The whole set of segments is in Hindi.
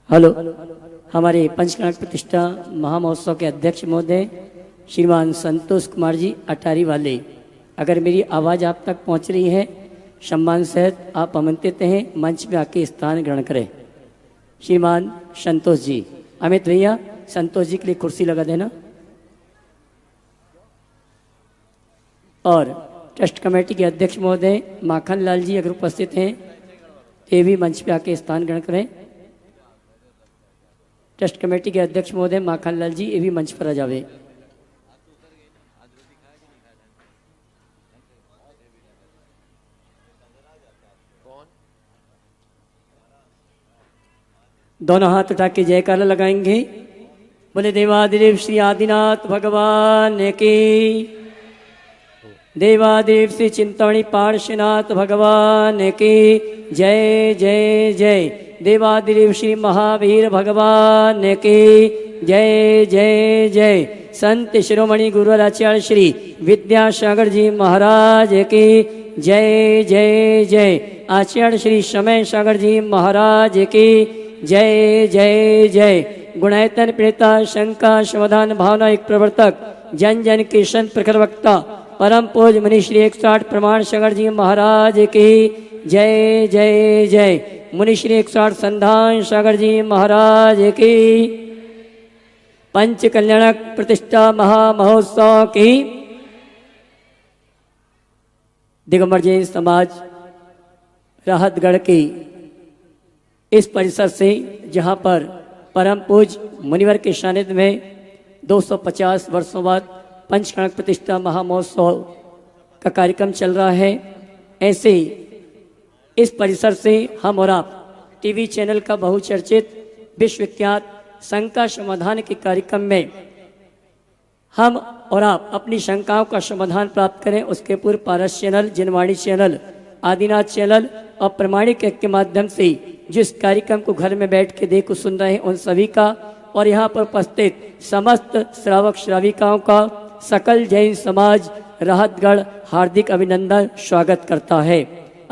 हेलो, हमारे पंचकर्णक प्रतिष्ठा महामहोत्सव के अध्यक्ष महोदय श्रीमान संतोष कुमार जी अटारी वाले, अगर मेरी आवाज़ आप तक पहुंच रही है, सम्मान सहित आप आमंत्रित हैं मंच में आके स्थान ग्रहण करें। श्रीमान संतोष जी, अमित भैया संतोष जी के लिए कुर्सी लगा देना। और ट्रस्ट कमेटी के अध्यक्ष महोदय माखन लाल जी अगर उपस्थित हैं, ये भी मंच पे आके स्थान ग्रहण करें। ट्रस्ट कमेटी के अध्यक्ष महोदय माखन लाल जी, ये भी मंच पर आ जावे। दोनों हाथ उठा के जयकारा लगाएंगे। बोले देवादिदेव श्री आदिनाथ भगवान की, देवादेव श्री चिंतामणि पार्श्वनाथ भगवान की जय जय जय। देवादिदेव श्री महावीर भगवान की जय जय जय। संत शिरोमणि गुरुवर आचार्य श्री विद्यासागर जी महाराज की जय जय जय। आचार्य श्री समय सागर जी महाराज की जय जय जय। गुणायतन प्रेता शंका समाधान भावना एक प्रवर्तक जन जन के संत प्रखर वक्ता परम पूज मनी श्री 160 प्रमाण सागर जी महाराज की जय जय जय। मुनि श्री 160 संधान सागर जी महाराज की पंच कल्याणक प्रतिष्ठा महामहोत्सव की दिगंबर जैन समाज राहतगढ़ की इस परिसर से, जहां पर परम पूज मुनिवर के सानिध्य में 250 वर्षों बाद पंचकर्णक प्रतिष्ठा महामहोत्सव का कार्यक्रम चल रहा है, ऐसे इस परिसर से हम और आप टीवी चैनल का बहुचर्चित विश्वविख्यात शंका समाधान के कार्यक्रम में हम और आप अपनी शंकाओं का समाधान प्राप्त करें। उसके पूर्व Paras channel, Janvani channel, Adinath channel और प्रमाणिक ऐप के माध्यम से जिस कार्यक्रम को घर में बैठ के देख सुन रहे हैं, उन सभी का और यहाँ पर उपस्थित समस्त श्रावक श्राविकाओं का सकल जैन समाज राहतगढ़ हार्दिक अभिनंदन स्वागत करता है।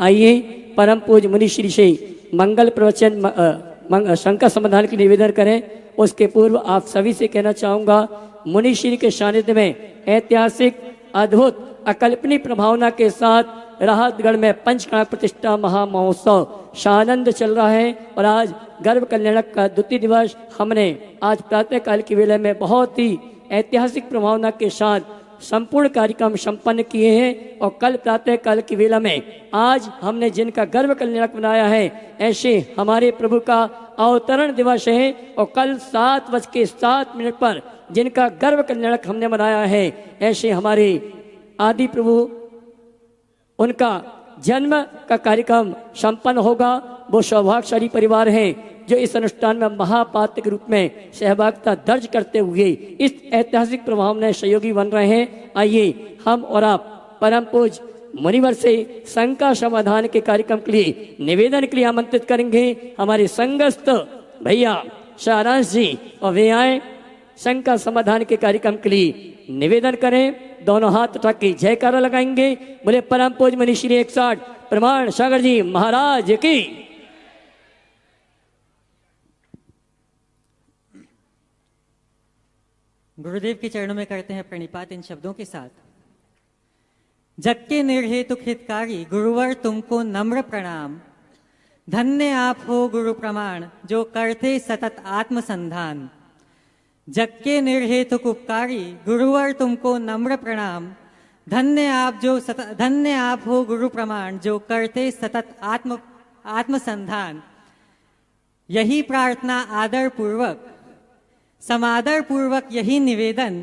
आइए परम पूज मुनि श्री से मंगल प्रवचन शंका समाधान की निवेदन करें। उसके पूर्व आप सभी से कहना चाहूँगा, मुनि श्री के सानिध्य में ऐतिहासिक अद्भुत अकल्पनीय प्रभावना के साथ राहतगढ़ में पंचकर्णक प्रतिष्ठा महामहोत्सव सानंद चल रहा है। और आज गर्भ कल्याणक का द्वितीय दिवस हमने आज प्रातः काल की वेला में बहुत ही ऐतिहासिक प्रभावना के साथ संपूर्ण कार्यक्रम संपन्न किए हैं। और कल प्रातः काल की वेला में आज हमने जिनका गर्भ कल्याणक बनाया है, ऐसे हमारे प्रभु का अवतरण दिवस है। और कल 7:07 पर जिनका गर्भ कल्याणक हमने मनाया है, ऐसे हमारे आदि प्रभु उनका जन्म का कार्यक्रम संपन्न होगा। वो सौभाग्यशाली परिवार हैं जो इस अनुष्ठान में महापात्र के रूप में सहभागिता दर्ज करते हुए इस ऐतिहासिक प्रभाव में सहयोगी बन रहे हैं। आइए हम और आप परम पूज मुनिवर से शंका समाधान के कार्यक्रम के लिए निवेदन के लिए आमंत्रित करेंगे। हमारे संगस्थ भैया सारांश जी और वे आए शंका समाधान के कार्यक्रम के लिए निवेदन करें। दोनों हाथ उठा के जयकारा लगाएंगे। बोले परम पूज मुनि श्री 160 प्रमाण सागर जी महाराज की। गुरुदेव के चरणों में करते हैं प्रणिपात इन शब्दों के साथ। जग के निर्हेतु हितकारी गुरुवर तुमको नम्र प्रणाम। धन्य आप हो गुरु प्रमाण जो करते सतत आत्मसंधान। जग के निर्हेतु उपकारी गुरुवर तुमको नम्र प्रणाम। धन्य आप हो गुरु प्रमाण जो करते सतत आत्मसंधान। यही प्रार्थना आदर पूर्वक समादर पूर्वक यही निवेदन।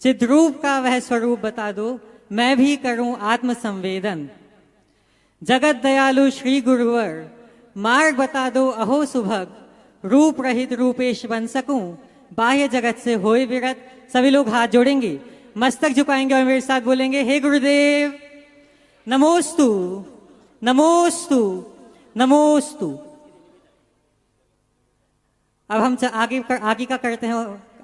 चिद्रूप का वह स्वरूप बता दो, मैं भी करूं आत्मसंवेदन। जगत दयालु श्री गुरुवर मार्ग बता दो अहो सुभग। रूप रहित रूपेश बन सकूं बाह्य जगत से होए विरत। सभी लोग हाथ जोड़ेंगे, मस्तक झुकाएंगे और मेरे साथ बोलेंगे, हे गुरुदेव नमोस्तु नमोस्तु नमोस्तु। अब हम आगे का करते हैं,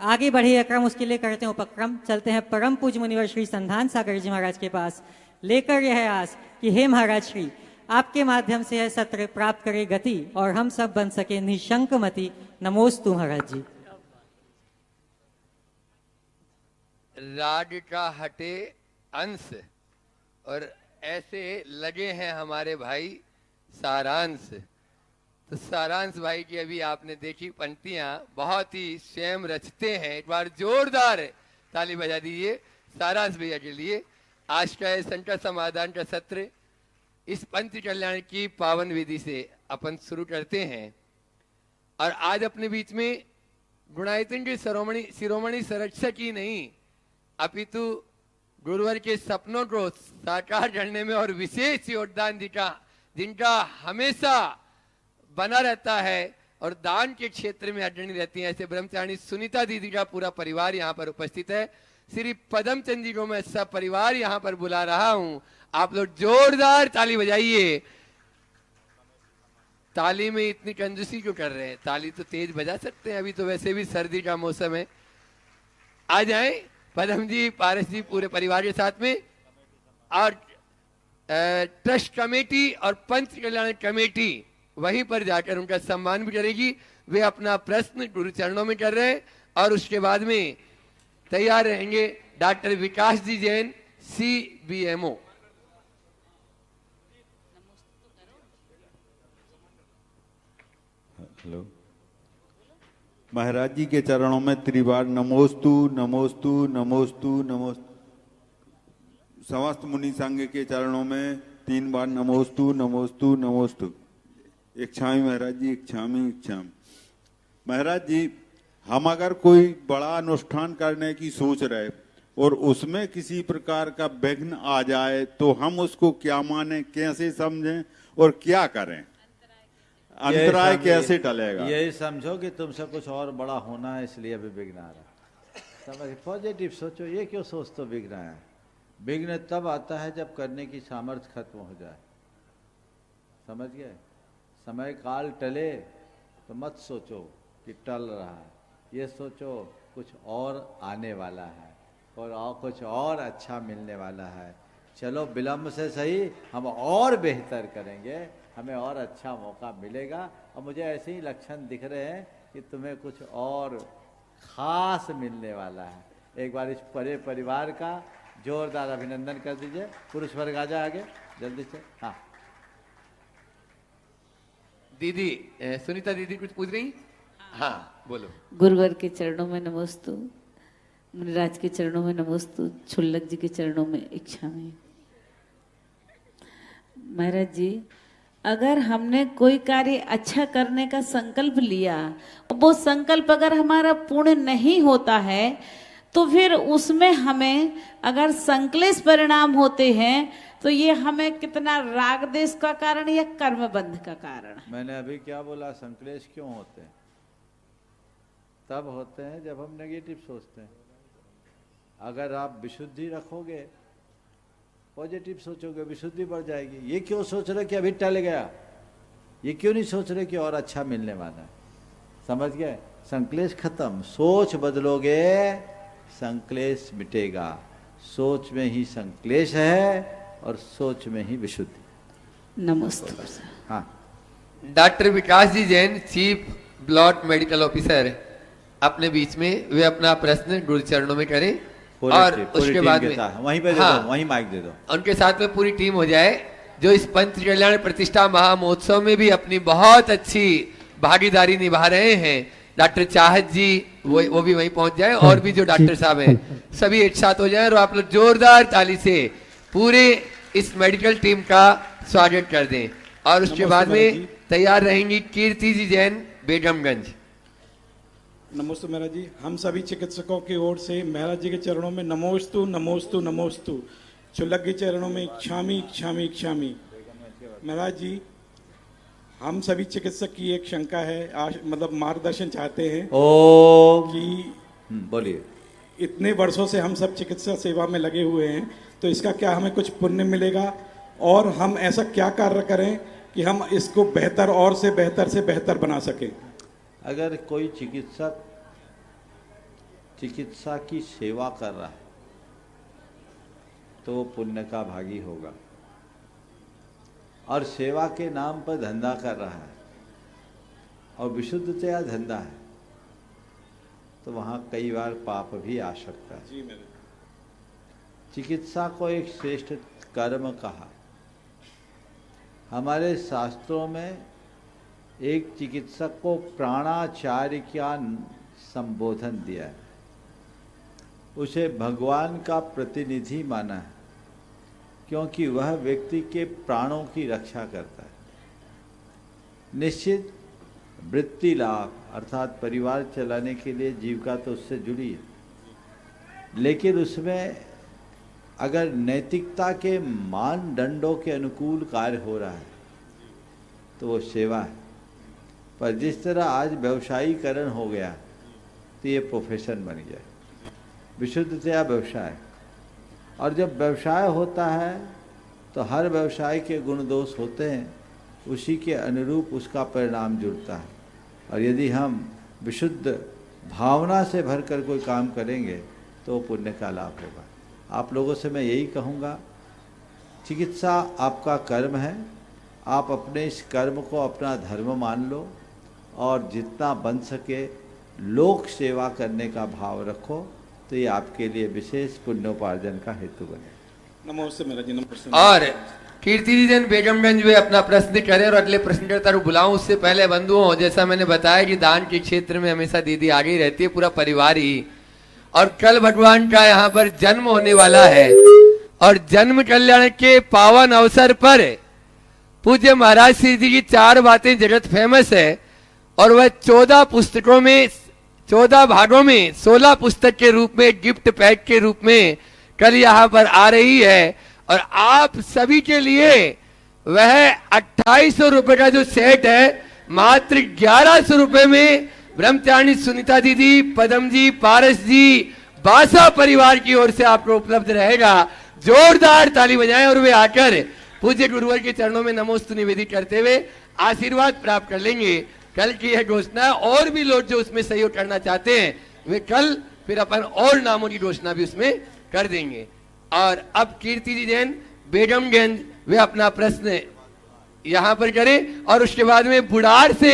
आगे बढ़े क्रम उसके लिए करते हैं उपक्रम। चलते हैं परम पूज मुनिवर श्री संधान सागर जी महाराज के पास, लेकर यह आस कि हे महाराज श्री आपके माध्यम से यह सत्र प्राप्त करे गति और हम सब बन सके निशंकमति। नमोस्तु महाराज जी। राड का हटे अंश और ऐसे लगे हैं हमारे भाई सारांश। तो सारांश भाई की अभी आपने देखी पंक्तियां बहुत ही स्वयं रचते हैं। एक बार जोरदार ताली बजा दीजिए सारांश भैया के लिए। आज का ये संकट समाधान का सत्र इस पंच कल्याण की पावन विधि से अपन शुरू करते हैं। और आज अपने बीच में गुणायतन के शिरोमणि संरक्षक ही नहीं अपितु गुरुवर के सपनों को साकार करने में और विशेष योगदान जिनका हमेशा बना रहता है और दान के क्षेत्र में अग्रणी रहती है, ऐसे ब्रह्मचारिणी सुनीता दीदी का पूरा परिवार यहाँ पर उपस्थित है। श्री पदम चंद जी को मैं सब परिवार यहाँ पर बुला रहा हूँ। आप लोग जोरदार ताली बजाइए। ताली में इतनी कंजूसी क्यों कर रहे हैं? ताली तो तेज बजा सकते हैं, अभी तो वैसे भी सर्दी का मौसम है। आ जाएं पदम जी, पारस जी, पूरे परिवार के साथ में। और ट्रस्ट कमेटी और पंच कल्याण कमेटी वहीं पर जाकर उनका सम्मान भी करेगी। वे अपना प्रश्न गुरु चरणों में कर रहे हैं और उसके बाद में तैयार रहेंगे doctor Vikas ji Jain, CBMO। Hello, महाराज जी के चरणों में त्रिवार नमोस्तु नमोस्तु नमोस्तु नमोस्तु। समस्त मुनि संघ के चरणों में 3 बार नमोस्तु नमोस्तु नमोस्तु। इच्छामी महाराज जी, इच्छामी इच्छामी। महाराज जी, हम अगर कोई बड़ा अनुष्ठान करने की सोच रहे और उसमें किसी प्रकार का विघ्न आ जाए तो हम उसको क्या माने, कैसे समझें और क्या करें? अंतराय कैसे टलेगा? यही समझो कि तुमसे कुछ और बड़ा होना है, इसलिए अभी विघ्न आ रहा। समझ, पॉजिटिव सोचो। ये क्यों सोचते विघ्न है? विघ्न तब आता है जब करने की सामर्थ्य खत्म हो जाए। समझ गए? समय काल टले तो मत सोचो कि टल रहा है, ये सोचो कुछ और आने वाला है और कुछ और अच्छा मिलने वाला है। चलो विलम्ब से सही, हम और बेहतर करेंगे, हमें और अच्छा मौका मिलेगा। और मुझे ऐसे ही लक्षण दिख रहे हैं कि तुम्हें कुछ और खास मिलने वाला है। एक बार इस पूरे परिवार का जोरदार अभिनंदन कर दीजिए। पुरुष वर्ग आ जाए आगे जल्दी से। हाँ दीदी, सुनीता दीदी कुछ पूछ रही? हाँ बोलो। गुरुवर के चरणों में नमोस्तु, मुनिराज के चरणों में नमोस्तु, छुल्लक जी के चरणों में इच्छा में। महाराज जी, अगर हमने कोई कार्य अच्छा करने का संकल्प लिया, वो संकल्प अगर हमारा पूर्ण नहीं होता है तो फिर उसमें हमें अगर संक्लेश परिणाम होते हैं तो ये हमें कितना राग देश का कारण या कर्म बंध का कारण? मैंने अभी क्या बोला? संक्लेश क्यों होते हैं? तब होते हैं जब हम नेगेटिव सोचते हैं। अगर आप विशुद्धि रखोगे, पॉजिटिव सोचोगे, विशुद्धि बढ़ जाएगी। ये क्यों सोच रहे कि अभी टल गया? ये क्यों नहीं सोच रहे कि और अच्छा मिलने वाला है? समझ गए? संक्लेश खत्म। सोच बदलोगे, संक्लेश मिटेगा। सोच में ही संक्लेश है और सोच में ही विशुद्धि। नमस्ते। हाँ, doctor Vikas ji Jain, chief block medical officer अपने बीच में, वे अपना प्रश्न गुरु चरणों में करें और उसके बाद में वहीं पे दे दो, वहीं माइक दे दो। उनके साथ में पूरी टीम हो जाए जो इस पंच कल्याण प्रतिष्ठा महामहोत्सव में भी अपनी बहुत अच्छी भागीदारी निभा रहे हैं। डॉक्टर चाहत जी वो भी वहीं पहुंच जाए और भी जो डॉक्टर साहब हैं सभी एक साथ हो जाए और आप लोग जोरदार ताली से पूरे इस मेडिकल टीम का स्वागत कर दें। और उसके बाद में तैयार रहेंगी कीर्ति जी जैन, बेगमगंज। नमोस्तु महाराज जी। हम सभी चिकित्सकों की ओर से महाराज जी के चरणों में नमोस्तु नमोस्तु नमोस्तु। छुल्लक के चरणों में इच्छामी इच्छामी इच्छामी। महाराज जी, हम सभी चिकित्सक की एक शंका है, मतलब मार्गदर्शन चाहते हैं कि बोलिए। इतने वर्षों से हम सब चिकित्सा सेवा में लगे हुए हैं, तो इसका क्या हमें कुछ पुण्य मिलेगा? और हम ऐसा क्या कार्य करें कि हम इसको बेहतर और से बेहतर बना सकें? अगर कोई चिकित्सक चिकित्सा की सेवा कर रहा है तो वो पुण्य का भागी होगा। और सेवा के नाम पर धंधा कर रहा है और विशुद्धतया धंधा है, तो वहाँ कई बार पाप भी आ सकता है। जी महाराज। चिकित्सा को एक श्रेष्ठ कर्म कहा। हमारे शास्त्रों में एक चिकित्सक को प्राणाचार्य का संबोधन दिया है, उसे भगवान का प्रतिनिधि माना है, क्योंकि वह व्यक्ति के प्राणों की रक्षा करता है। निश्चित वृत्ति लाभ अर्थात परिवार चलाने के लिए जीविका तो उससे जुड़ी है, लेकिन उसमें अगर नैतिकता के मानदंडों के अनुकूल कार्य हो रहा है तो वो सेवा है। पर जिस तरह आज व्यवसायीकरण हो गया तो ये प्रोफेशन बन गया, विशुद्धतया व्यवसाय। और जब व्यवसाय होता है तो हर व्यवसाय के गुण दोष होते हैं, उसी के अनुरूप उसका परिणाम जुड़ता है। और यदि हम विशुद्ध भावना से भरकर कोई काम करेंगे तो पुण्य का लाभ होगा। आप लोगों से मैं यही कहूँगा, चिकित्सा आपका कर्म है, आप अपने इस कर्म को अपना धर्म मान लो और जितना बन सके लोक सेवा करने का भाव रखो, तो ये आपके लिए विशेष पुण्योपार्जन का हेतु बने। नमोस्ते महाराज जी, नमोस्ते। और कीर्ति जी जन बेगमगंज में अपना प्रश्न करें और अगले प्रश्नकर्ता को बुलाऊं। उससे पहले बंधुओं, जैसा मैंने बताया कि दान के क्षेत्र में हमेशा दीदी आगे ही रहती है, पूरा परिवार ही। और कल भगवान का यहाँ पर जन्म होने वाला है और जन्म कल्याण के पावन अवसर पर पूज्य महाराज श्री जी की 4 बातें जगत फेमस है और वह 14 पुस्तकों में 14 भागों में 16 पुस्तक के रूप में गिफ्ट पैक के रूप में कल यहाँ पर आ रही है। और आप सभी के लिए वह 2800 रुपए का जो सेट है मात्र 1100 रुपए में ब्रह्मचारिणी सुनीता दीदी, पदम जी, पारस जी, बासा परिवार की ओर से आपको उपलब्ध रहेगा। जोरदार ताली बजाएं और वे आकर पूज्य गुरुवर के चरणों में नमोस्तु निवेदित करते हुए आशीर्वाद प्राप्त कर लेंगे। कल की यह घोषणा, और भी लोग जो उसमें सहयोग करना चाहते हैं वे कल फिर अपन और नामों की घोषणा भी उसमें कर देंगे। और अब कीर्ति जी जैन बेगमगंज वे अपना प्रश्न यहाँ पर करें और उसके बाद में बुढ़ार से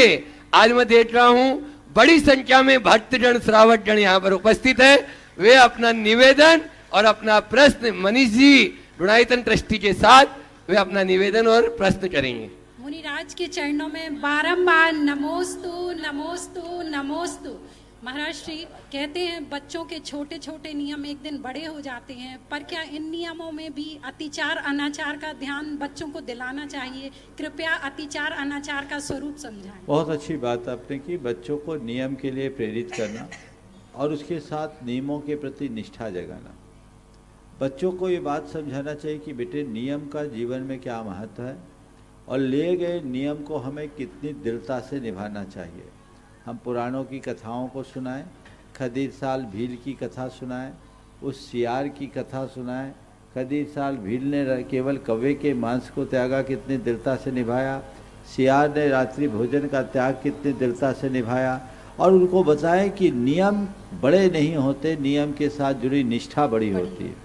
आज मैं देख रहा हूं बड़ी संख्या में भक्तगण श्रावकगण यहाँ पर उपस्थित है। वे अपना निवेदन और अपना प्रश्न मनीष जी गुणायतन ट्रस्टी के साथ वे अपना निवेदन और प्रश्न करेंगे। मुनिराज के चरणों में बारंबार नमोस्तु नमोस्तु नमोस्तु। महाराज श्री कहते हैं बच्चों के छोटे छोटे नियम एक दिन बड़े हो जाते हैं, पर क्या इन नियमों में भी अतिचार अनाचार का ध्यान बच्चों को दिलाना चाहिए? कृपया अतिचार अनाचार का स्वरूप समझाएं। बहुत अच्छी बात आपने की, बच्चों को नियम के लिए प्रेरित करना और उसके साथ नियमों के प्रति निष्ठा जगाना। बच्चों को ये बात समझाना चाहिए कि बेटे नियम का जीवन में क्या महत्व है और लिए गए नियम को हमें कितनी दृढ़ता से निभाना चाहिए। हम पुराणों की कथाओं को सुनाएं, खदीर साल भील की कथा सुनाएं, उस सियार की कथा सुनाएं। खदीर साल भील ने केवल कौवे के मांस को त्यागा, कितनी दृढ़ता से निभाया। सियार ने रात्रि भोजन का त्याग कितनी दृढ़ता से निभाया। और उनको बताएं कि नियम बड़े नहीं होते, नियम के साथ जुड़ी निष्ठा बड़ी होती है।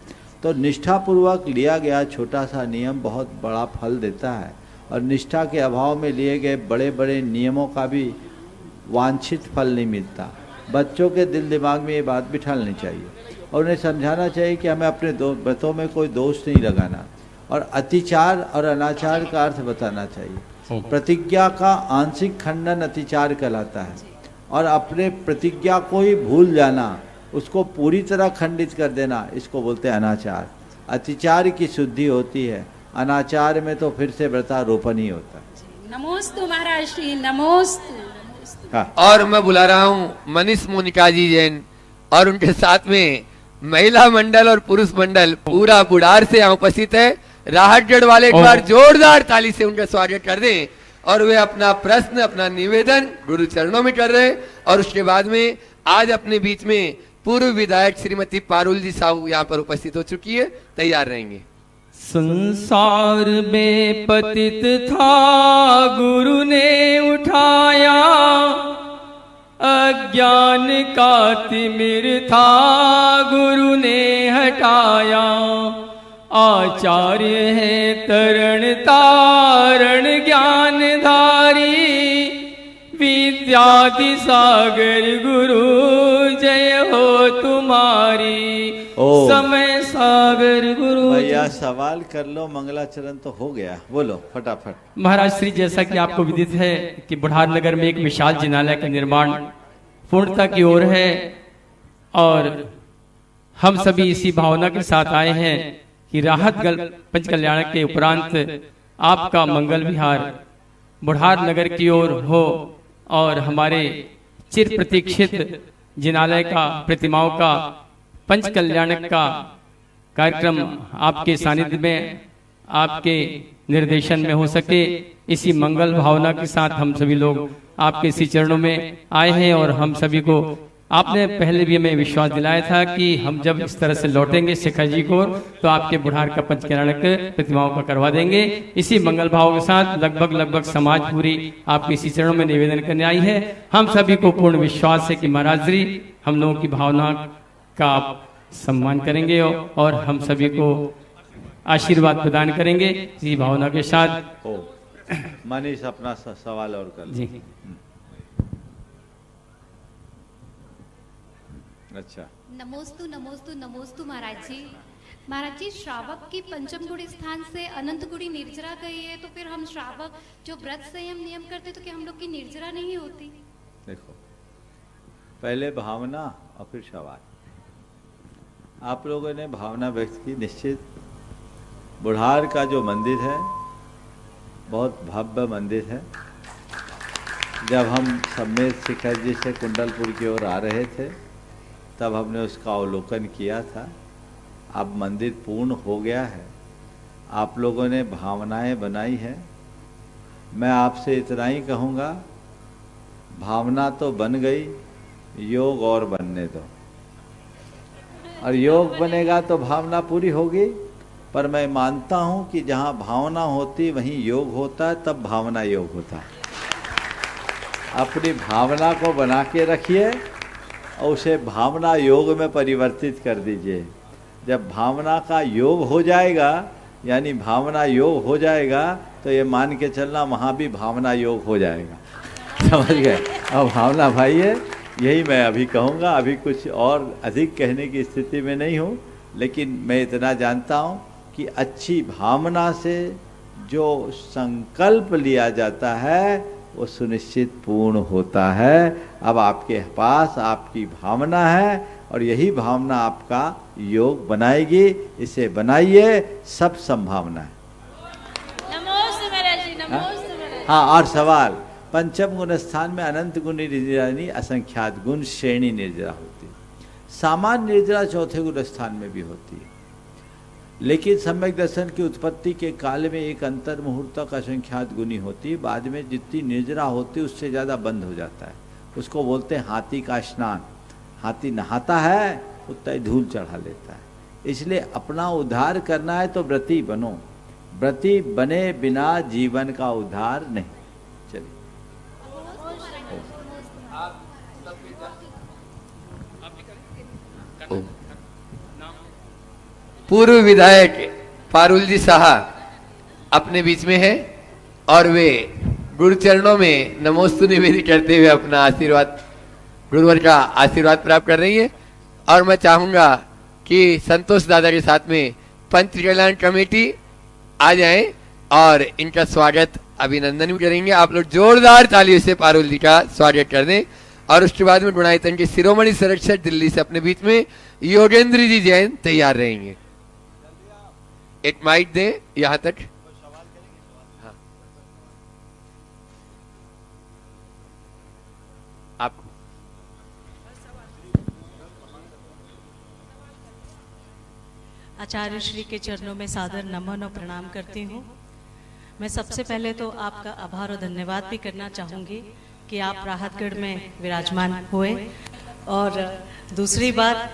तो निष्ठापूर्वक लिया गया छोटा सा नियम बहुत बड़ा फल देता है और निष्ठा के अभाव में लिए गए बड़े बड़े नियमों का भी वांछित फल नहीं मिलता। बच्चों के दिल दिमाग में ये बात बिठानी चाहिए और उन्हें समझाना चाहिए कि हमें अपने बातों में कोई दोष नहीं लगाना और अतिचार और अनाचार का अर्थ बताना चाहिए। प्रतिज्ञा का आंशिक खंडन अतिचार कहलाता है और अपने प्रतिज्ञा को ही भूल जाना, उसको पूरी तरह खंडित कर देना, इसको बोलते हैं अनाचार। अतिचार की शुद्धि होती है, अनाचार में तो फिर से व्रतारोपण ही होता है। नमोस्तु महाराज श्री, नमोस्तु। हाँ। और मैं बुला रहा हूं मनीष मोनिका जी जैन और उनके साथ में महिला मंडल और पुरुष मंडल पूरा बुढ़ार से यहाँ उपस्थित है। राहतगढ़ वाले एक बार जोरदार ताली से उनका स्वागत कर दें और वे अपना प्रश्न अपना निवेदन गुरु चरणों में कर रहे हैं। और उसके बाद में आज अपने बीच में पूर्व विधायक श्रीमती पारुल जी साहू यहाँ पर उपस्थित हो चुकी है, तैयार रहेंगे। संसार में पतित था गुरु ने उठाया, अज्ञान का तिमिर था गुरु ने हटाया। आचार्य है तरण तारण ज्ञान धारी, विद्यादि सागर गुरु जय हो तुम्हारी। समय सागर गुरु। भैया सवाल कर लो, मंगलाचरण तो हो गया, बोलो फटाफट। महाराज श्री, जैसा कि आपको विदित है कि बुढ़ार नगर में एक विशाल जिनालय का निर्माण पूर्णता की ओर है और हम सभी इसी भावना के साथ आए हैं कि राहत पंच कल्याण के उपरांत आपका मंगल विहार बुढ़ार नगर की ओर हो और हमारे चिर प्रतीक्षित जिनालय का प्रतिमाओं का पंच कल्याण का कार्यक्रम आपके सानिध्य में, आपके निर्देशन में हो सके। इसी मंगल भावना के साथ हम सभी लोग आपके इसी चरणों में आए हैं और हम सभी को आपने पहले भी हमें विश्वास दिलाया था कि हम जब इस तरह से लौटेंगे शिखर जी को तो आपके बुढ़ार का पंच कल्याण प्रतिमाओं का करवा देंगे। इसी मंगल भाव के साथ लगभग समाज पूरी आपके इसी चरणों में निवेदन करने आई है। हम सभी को पूर्ण विश्वास है कि महाराज जी हम लोगों की भावना का आप सम्मान करेंगे और हम सभी को आशीर्वाद प्रदान करेंगे। इसी भावना के साथ मनीष अपना सवाल और कर जी। अच्छा, नमोस्तु नमोस्तु नमोस्तु महाराज जी। महाराज जी, श्रावक की पंचम गुड़ी स्थान से अनंत गुड़ी निर्जरा गई है, तो फिर हम श्रावक जो व्रत संयम नियम करते तो क्या हम लोग की निर्जरा नहीं होती? देखो, पहले भावना और फिर सवाल। आप लोगों ने भावना व्यक्त की। निश्चित बुढ़ार का जो मंदिर है बहुत भव्य मंदिर है। जब हम समेत शिखर जी से कुंडलपुर की ओर आ रहे थे तब हमने उसका अवलोकन किया था। अब मंदिर पूर्ण हो गया है, आप लोगों ने भावनाएं बनाई है। मैं आपसे इतना ही कहूँगा, भावना तो बन गई, योग और बनने दो, और योग बनेगा तो भावना पूरी होगी। पर मैं मानता हूँ कि जहाँ भावना होती वहीं योग होता है, तब भावना योग होता है। अपनी भावना को बना के रखिए और उसे भावना योग में परिवर्तित कर दीजिए। जब भावना का योग हो जाएगा, यानी भावना योग हो जाएगा, तो ये मान के चलना वहाँ भी भावना योग हो जाएगा। समझ गए? अब भावना भाई है, यही मैं अभी कहूँगा। अभी कुछ और अधिक कहने की स्थिति में नहीं हूँ, लेकिन मैं इतना जानता हूँ कि अच्छी भावना से जो संकल्प लिया जाता है वो सुनिश्चित पूर्ण होता है। अब आपके पास आपकी भावना है और यही भावना आपका योग बनाएगी। इसे बनाइए, सब संभावना है। नमोस्तु महाराज जी, नमोस्तु महाराज। हाँ, और सवाल। पंचम गुण स्थान में अनंत गुण निर्जरा नहीं, असंख्यात गुण श्रेणी निर्जरा होती है। सामान्य निर्जरा चौथे गुण स्थान में भी होती है, लेकिन सम्यक दर्शन की उत्पत्ति के काल में एक अंतर मुहूर्त तक असंख्यात गुणी होती है। बाद में जितनी निर्जरा होती है उससे ज़्यादा बंद हो जाता है। उसको बोलते हैं हाथी का स्नान। हाथी नहाता है, उतना ही धूल चढ़ा लेता है। इसलिए अपना उद्धार करना है तो व्रती बनो। व्रती बने बिना जीवन का उद्धार नहीं। चलिए, पूर्व विधायक पारुल जी साहब अपने बीच में है और वे गुरु चरणों में नमोस्तु निवेदित करते हुए अपना आशीर्वाद, गुरुवर का आशीर्वाद प्राप्त कर रही है। और मैं चाहूंगा कि संतोष दादा के साथ में पंच कल्याण कमेटी आ जाएं और इनका स्वागत अभिनंदन भी करेंगे। आप लोग जोरदार तालियों से पारुल जी का स्वागत कर दें। और उसके बाद में गुणायतन के शिरोमणि संरक्षक दिल्ली से अपने बीच में योगेंद्र जी जैन तैयार रहेंगे। एक माइक दें यहां तक। हाँ, आप आचार्य श्री के चरणों में सादर नमन और प्रणाम करती हूँ। मैं सबसे पहले तो आपका आभार और धन्यवाद भी करना चाहूँगी कि आप राहतगढ़ में विराजमान हुए। और दूसरी बात,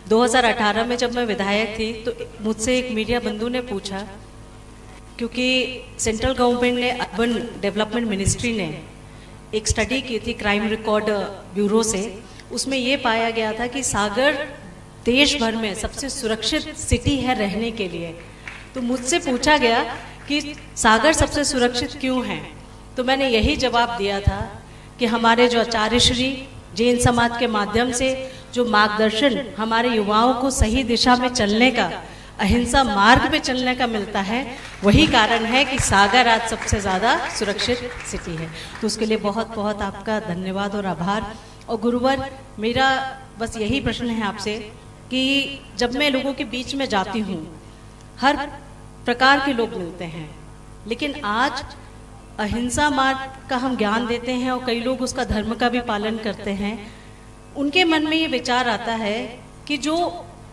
2018 में जब मैं विधायक थी तो मुझसे एक मीडिया बंधु ने पूछा, क्योंकि सेंट्रल गवर्नमेंट ने अर्बन डेवलपमेंट मिनिस्ट्री ने एक स्टडी की थी क्राइम रिकॉर्ड ब्यूरो से। उसमें ये पाया गया था कि सागर देश भर में सबसे सुरक्षित सिटी है रहने के लिए। तो मुझसे पूछा गया कि सागर सबसे सुरक्षित क्यों है, तो मैंने यही जवाब दिया था कि हमारे जो आचार्य श्री जैन समाज के माध्यम से जो मार्गदर्शन हमारे युवाओं को सही दिशा में चलने का, अहिंसा मार्ग पे चलने का मिलता है, वही कारण है कि सागर आज सबसे ज़्यादा सुरक्षित सिटी है। तो उसके लिए बहुत बहुत आपका धन्यवाद और आभार। और गुरुवर, मेरा बस यही प्रश्न है आपसे कि जब मैं लोगों के बीच में जाती हूँ, हर प्रकार के लोग मिलते हैं, लेकिन आज अहिंसा मार्ग का हम ज्ञान देते हैं और कई लोग उसका धर्म का भी पालन करते हैं। उनके मन में ये विचार आता है कि जो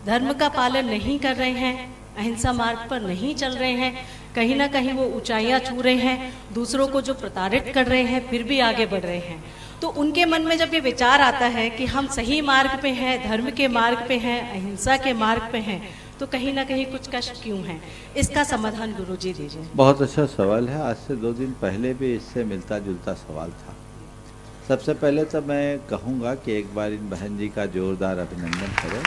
धर्म का पालन नहीं कर रहे हैं, अहिंसा मार्ग पर नहीं चल रहे हैं, कहीं ना कहीं वो ऊंचाइयां छू रहे हैं, दूसरों को जो प्रताड़ित कर रहे हैं फिर भी आगे बढ़ रहे हैं। तो उनके मन में जब ये विचार आता है कि हम सही मार्ग पे हैं, धर्म के मार्ग पे हैं, अहिंसा के मार्ग पे हैं, तो कहीं ना कहीं कुछ कष्ट क्यों है, इसका समाधान गुरुजी दीजिए। बहुत अच्छा सवाल है। आज से 2 दिन पहले भी इससे मिलता जुलता सवाल था। सबसे पहले तो मैं कहूँगा कि एक बार इन बहन जी का जोरदार अभिनंदन करें।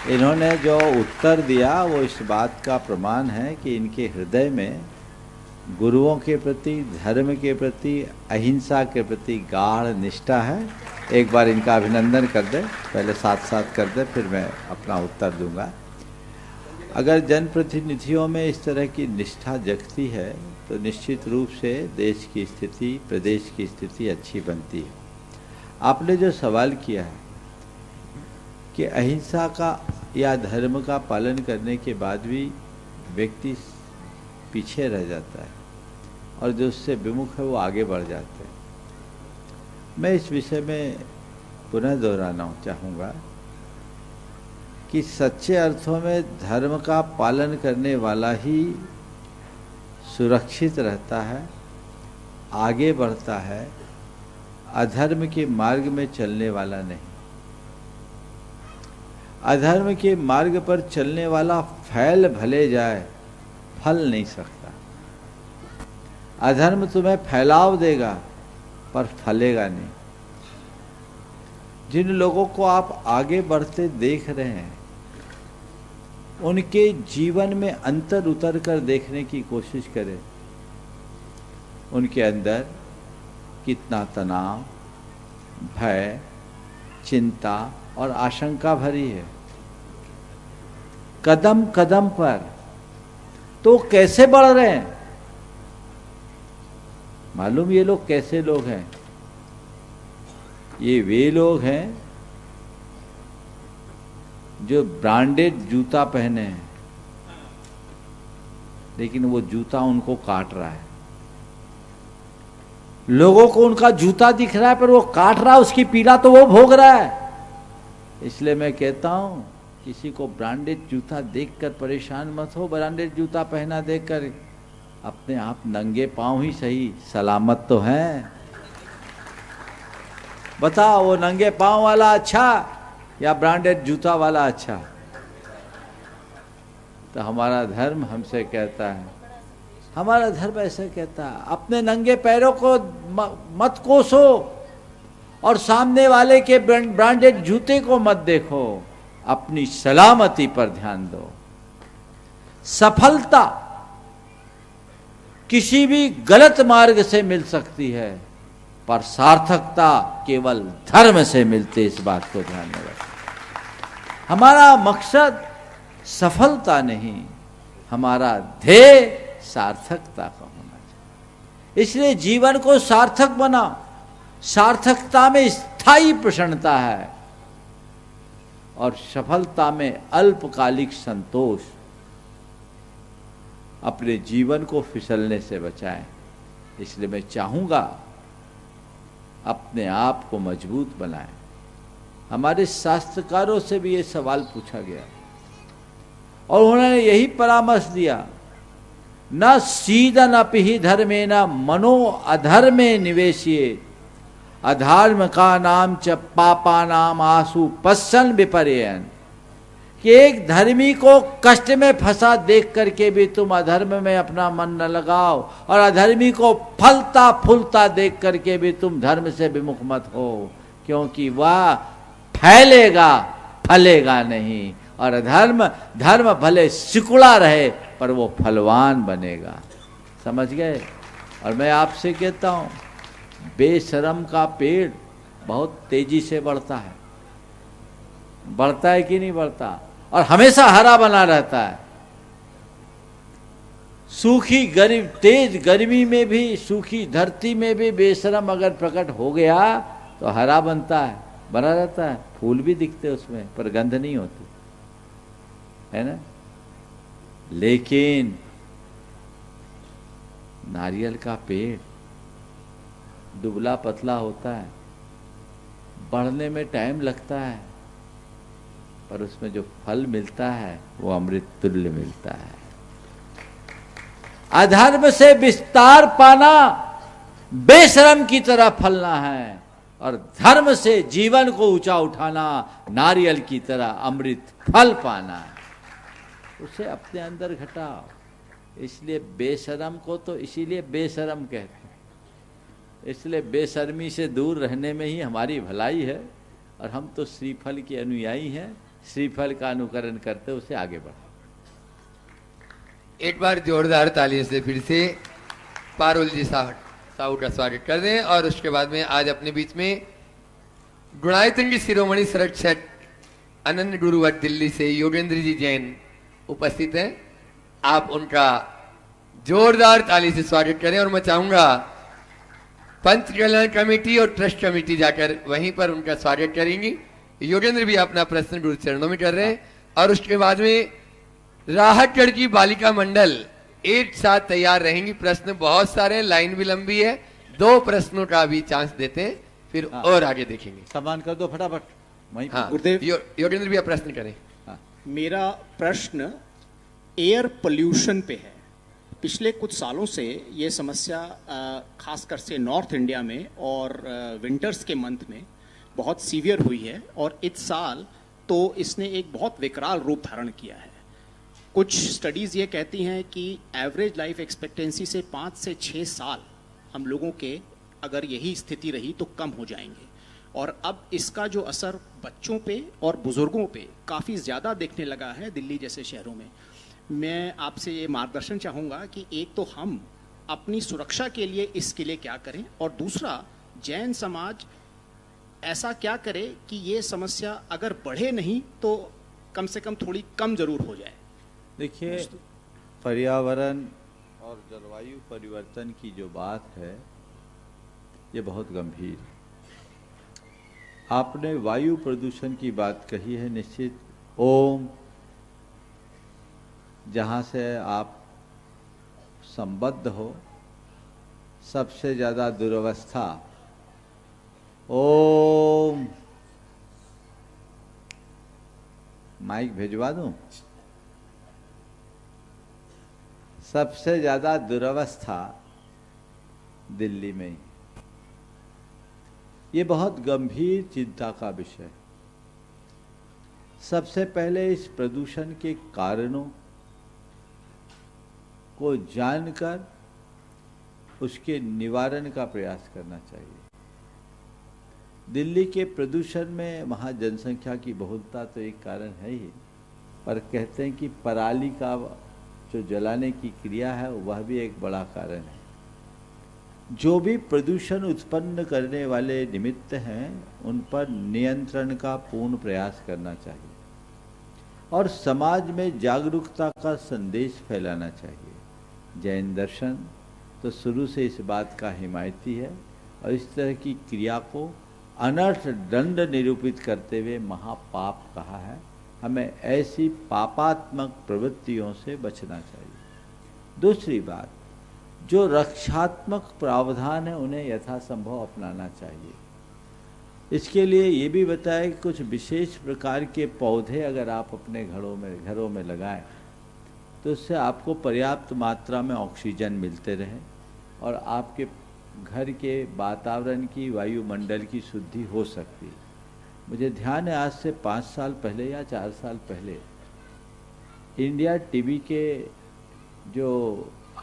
इन्होंने जो उत्तर दिया वो इस बात का प्रमाण है कि इनके हृदय में गुरुओं के प्रति, धर्म के प्रति, अहिंसा के प्रति गाढ़ निष्ठा है। एक बार इनका अभिनंदन कर दे, पहले साथ साथ कर दे, फिर मैं अपना उत्तर दूंगा। अगर जनप्रतिनिधियों में इस तरह की निष्ठा जगती है तो निश्चित रूप से देश की स्थिति, प्रदेश की स्थिति अच्छी बनती है। आपने जो सवाल किया है कि अहिंसा का या धर्म का पालन करने के बाद भी व्यक्ति पीछे रह जाता है और जो उससे विमुख है वो आगे बढ़ जाते हैं, मैं इस विषय में पुनः दोहराना चाहूँगा कि सच्चे अर्थों में धर्म का पालन करने वाला ही सुरक्षित रहता है, आगे बढ़ता है, अधर्म के मार्ग में चलने वाला नहीं। अधर्म के मार्ग पर चलने वाला फैल भले जाए, फल नहीं सकता। अधर्म तुम्हें फैलाव देगा पर फलेगा नहीं। जिन लोगों को आप आगे बढ़ते देख रहे हैं उनके जीवन में अंतर उतर कर देखने की कोशिश करें। उनके अंदर कितना तनाव, भय, चिंता और आशंका भरी है। कदम कदम पर तो कैसे बढ़ रहे हैं मालूम? ये लोग कैसे लोग हैं? ये वे लोग हैं जो ब्रांडेड जूता पहने हैं, लेकिन वो जूता उनको काट रहा है। लोगों को उनका जूता दिख रहा है पर वो काट रहा है, उसकी पीड़ा तो वो भोग रहा है। इसलिए मैं कहता हूं, किसी को ब्रांडेड जूता देखकर परेशान मत हो। ब्रांडेड जूता पहना देखकर अपने आप नंगे पांव ही सही सलामत तो हैं। बताओ, वो नंगे पांव वाला अच्छा या ब्रांडेड जूता वाला अच्छा? तो हमारा धर्म हमसे कहता है, हमारा धर्म ऐसे कहता है, अपने नंगे पैरों को मत कोसो और सामने वाले के ब्रांडेड जूते को मत देखो, अपनी सलामती पर ध्यान दो। सफलता किसी भी गलत मार्ग से मिल सकती है, पर सार्थकता केवल धर्म से मिलती है, इस बात को ध्यान में रखें। हमारा मकसद सफलता नहीं, हमारा ध्येय सार्थकता का होना चाहिए। इसलिए जीवन को सार्थक बनाओ। सार्थकता में स्थायी प्रसन्नता है और सफलता में अल्पकालिक संतोष। अपने जीवन को फिसलने से बचाएं। इसलिए मैं चाहूंगा अपने आप को मजबूत बनाएं। हमारे शास्त्रकारों से भी ये सवाल पूछा गया और उन्होंने यही परामर्श दिया, न सीदन अपि धर्मेण मनो अधर्मे निवेशिये, अधर्म का नाम च पापा नाम आसु पश्चन विपर्ययन। कि एक धर्मी को कष्ट में फंसा देख करके भी तुम अधर्म में अपना मन न लगाओ, और अधर्मी को फलता फूलता देख करके भी तुम धर्म से विमुख मत हो, क्योंकि वह फैलेगा, फलेगा नहीं। और धर्म भले सिकुड़ा रहे पर वो फलवान बनेगा। समझ गए? और मैं आपसे कहता हूँ, बेशरम का पेड़ बहुत तेजी से बढ़ता है। बढ़ता है कि नहीं बढ़ता? और हमेशा हरा बना रहता है। सूखी गर्मी, तेज गर्मी में भी, सूखी धरती में भी बेशरम अगर प्रकट हो गया तो हरा बनता है, बना रहता है। फूल भी दिखते उसमें, पर गंध नहीं होती, है ना? लेकिन नारियल का पेड़ दुबला पतला होता है, बढ़ने में टाइम लगता है, पर उसमें जो फल मिलता है वो अमृत तुल्य मिलता है। अधर्म से विस्तार पाना बेशरम की तरह फलना है, और धर्म से जीवन को ऊंचा उठाना नारियल की तरह अमृत फल पाना है। उसे अपने अंदर घटाओ। इसलिए बेशरम को तो इसीलिए बेशरम कहते हैं, इसलिए बेशर्मी से दूर रहने में ही हमारी भलाई है। और हम तो श्रीफल के अनुयायी हैं, श्रीफल का अनुकरण करते उसे आगे बढ़ाओ। एक बार जोरदार तालियों से फिर से पारुल जी साहू का स्वागत कर दें। और उसके बाद में आज अपने बीच में गुणायतन की शिरोमणि सरक छठ अनन्य गुरुवत दिल्ली से योगेंद्र जी जैन उपस्थित हैं। आप उनका जोरदार ताली से स्वागत करें। और मैं चाहूंगा पंच कल्याण कमेटी और ट्रस्ट कमेटी जाकर वहीं पर उनका स्वागत करेंगी। योगेंद्र भी अपना प्रश्न गुरु चरणों में कर रहे हैं। और उसके बाद में राहतगढ़ की बालिका मंडल एक साथ तैयार रहेंगी। प्रश्न बहुत सारे हैं, लाइन भी लंबी है। 2 प्रश्नों का भी चांस देते हैं, फिर और आगे देखेंगे। सम्मान कर दो फटाफट। हाँ, योगेंद्र भी आप प्रश्न करें। मेरा प्रश्न एयर पोल्यूशन पे है। पिछले कुछ सालों से ये समस्या खासकर से नॉर्थ इंडिया में और विंटर्स के मंथ में बहुत सीवियर हुई है, और इस साल तो इसने एक बहुत विकराल रूप धारण किया है। कुछ स्टडीज़ ये कहती हैं कि एवरेज लाइफ एक्सपेक्टेंसी से 5 से 6 साल हम लोगों के अगर यही स्थिति रही तो कम हो जाएंगे। और अब इसका जो असर बच्चों पे और बुजुर्गों पे काफ़ी ज़्यादा देखने लगा है दिल्ली जैसे शहरों में। मैं आपसे ये मार्गदर्शन चाहूँगा कि एक तो हम अपनी सुरक्षा के लिए इसके लिए क्या करें, और दूसरा जैन समाज ऐसा क्या करे कि ये समस्या अगर बढ़े नहीं तो कम से कम थोड़ी कम जरूर हो जाए। देखिए, पर्यावरण और जलवायु परिवर्तन की जो बात है ये बहुत गंभीर है। आपने वायु प्रदूषण की बात कही है। निश्चित ओम जहाँ से आप संबद्ध हो, सबसे ज़्यादा दुर्वस्था ओम। माइक भेजवा दूं? सबसे ज़्यादा दुर्वस्था दिल्ली में। ये बहुत गंभीर चिंता का विषय है। सबसे पहले इस प्रदूषण के कारणों को जानकर उसके निवारण का प्रयास करना चाहिए। दिल्ली के प्रदूषण में वहाँ जनसंख्या की बहुलता तो एक कारण है ही, पर कहते हैं कि पराली का जो जलाने की क्रिया है वह भी एक बड़ा कारण है। जो भी प्रदूषण उत्पन्न करने वाले निमित्त हैं उन पर नियंत्रण का पूर्ण प्रयास करना चाहिए और समाज में जागरूकता का संदेश फैलाना चाहिए। जैन दर्शन तो शुरू से इस बात का हिमायती है और इस तरह की क्रिया को अनर्थ दंड निरूपित करते हुए महापाप कहा है। हमें ऐसी पापात्मक प्रवृत्तियों से बचना चाहिए। दूसरी बात, जो रक्षात्मक प्रावधान है उन्हें यथासंभव अपनाना चाहिए। इसके लिए ये भी बताया कि कुछ विशेष प्रकार के पौधे अगर आप अपने घरों में लगाएं तो उससे आपको पर्याप्त मात्रा में ऑक्सीजन मिलते रहे और आपके घर के वातावरण की वायुमंडल की शुद्धि हो सकती है। मुझे ध्यान है आज से 5 साल पहले या 4 साल पहले इंडिया टीवी के जो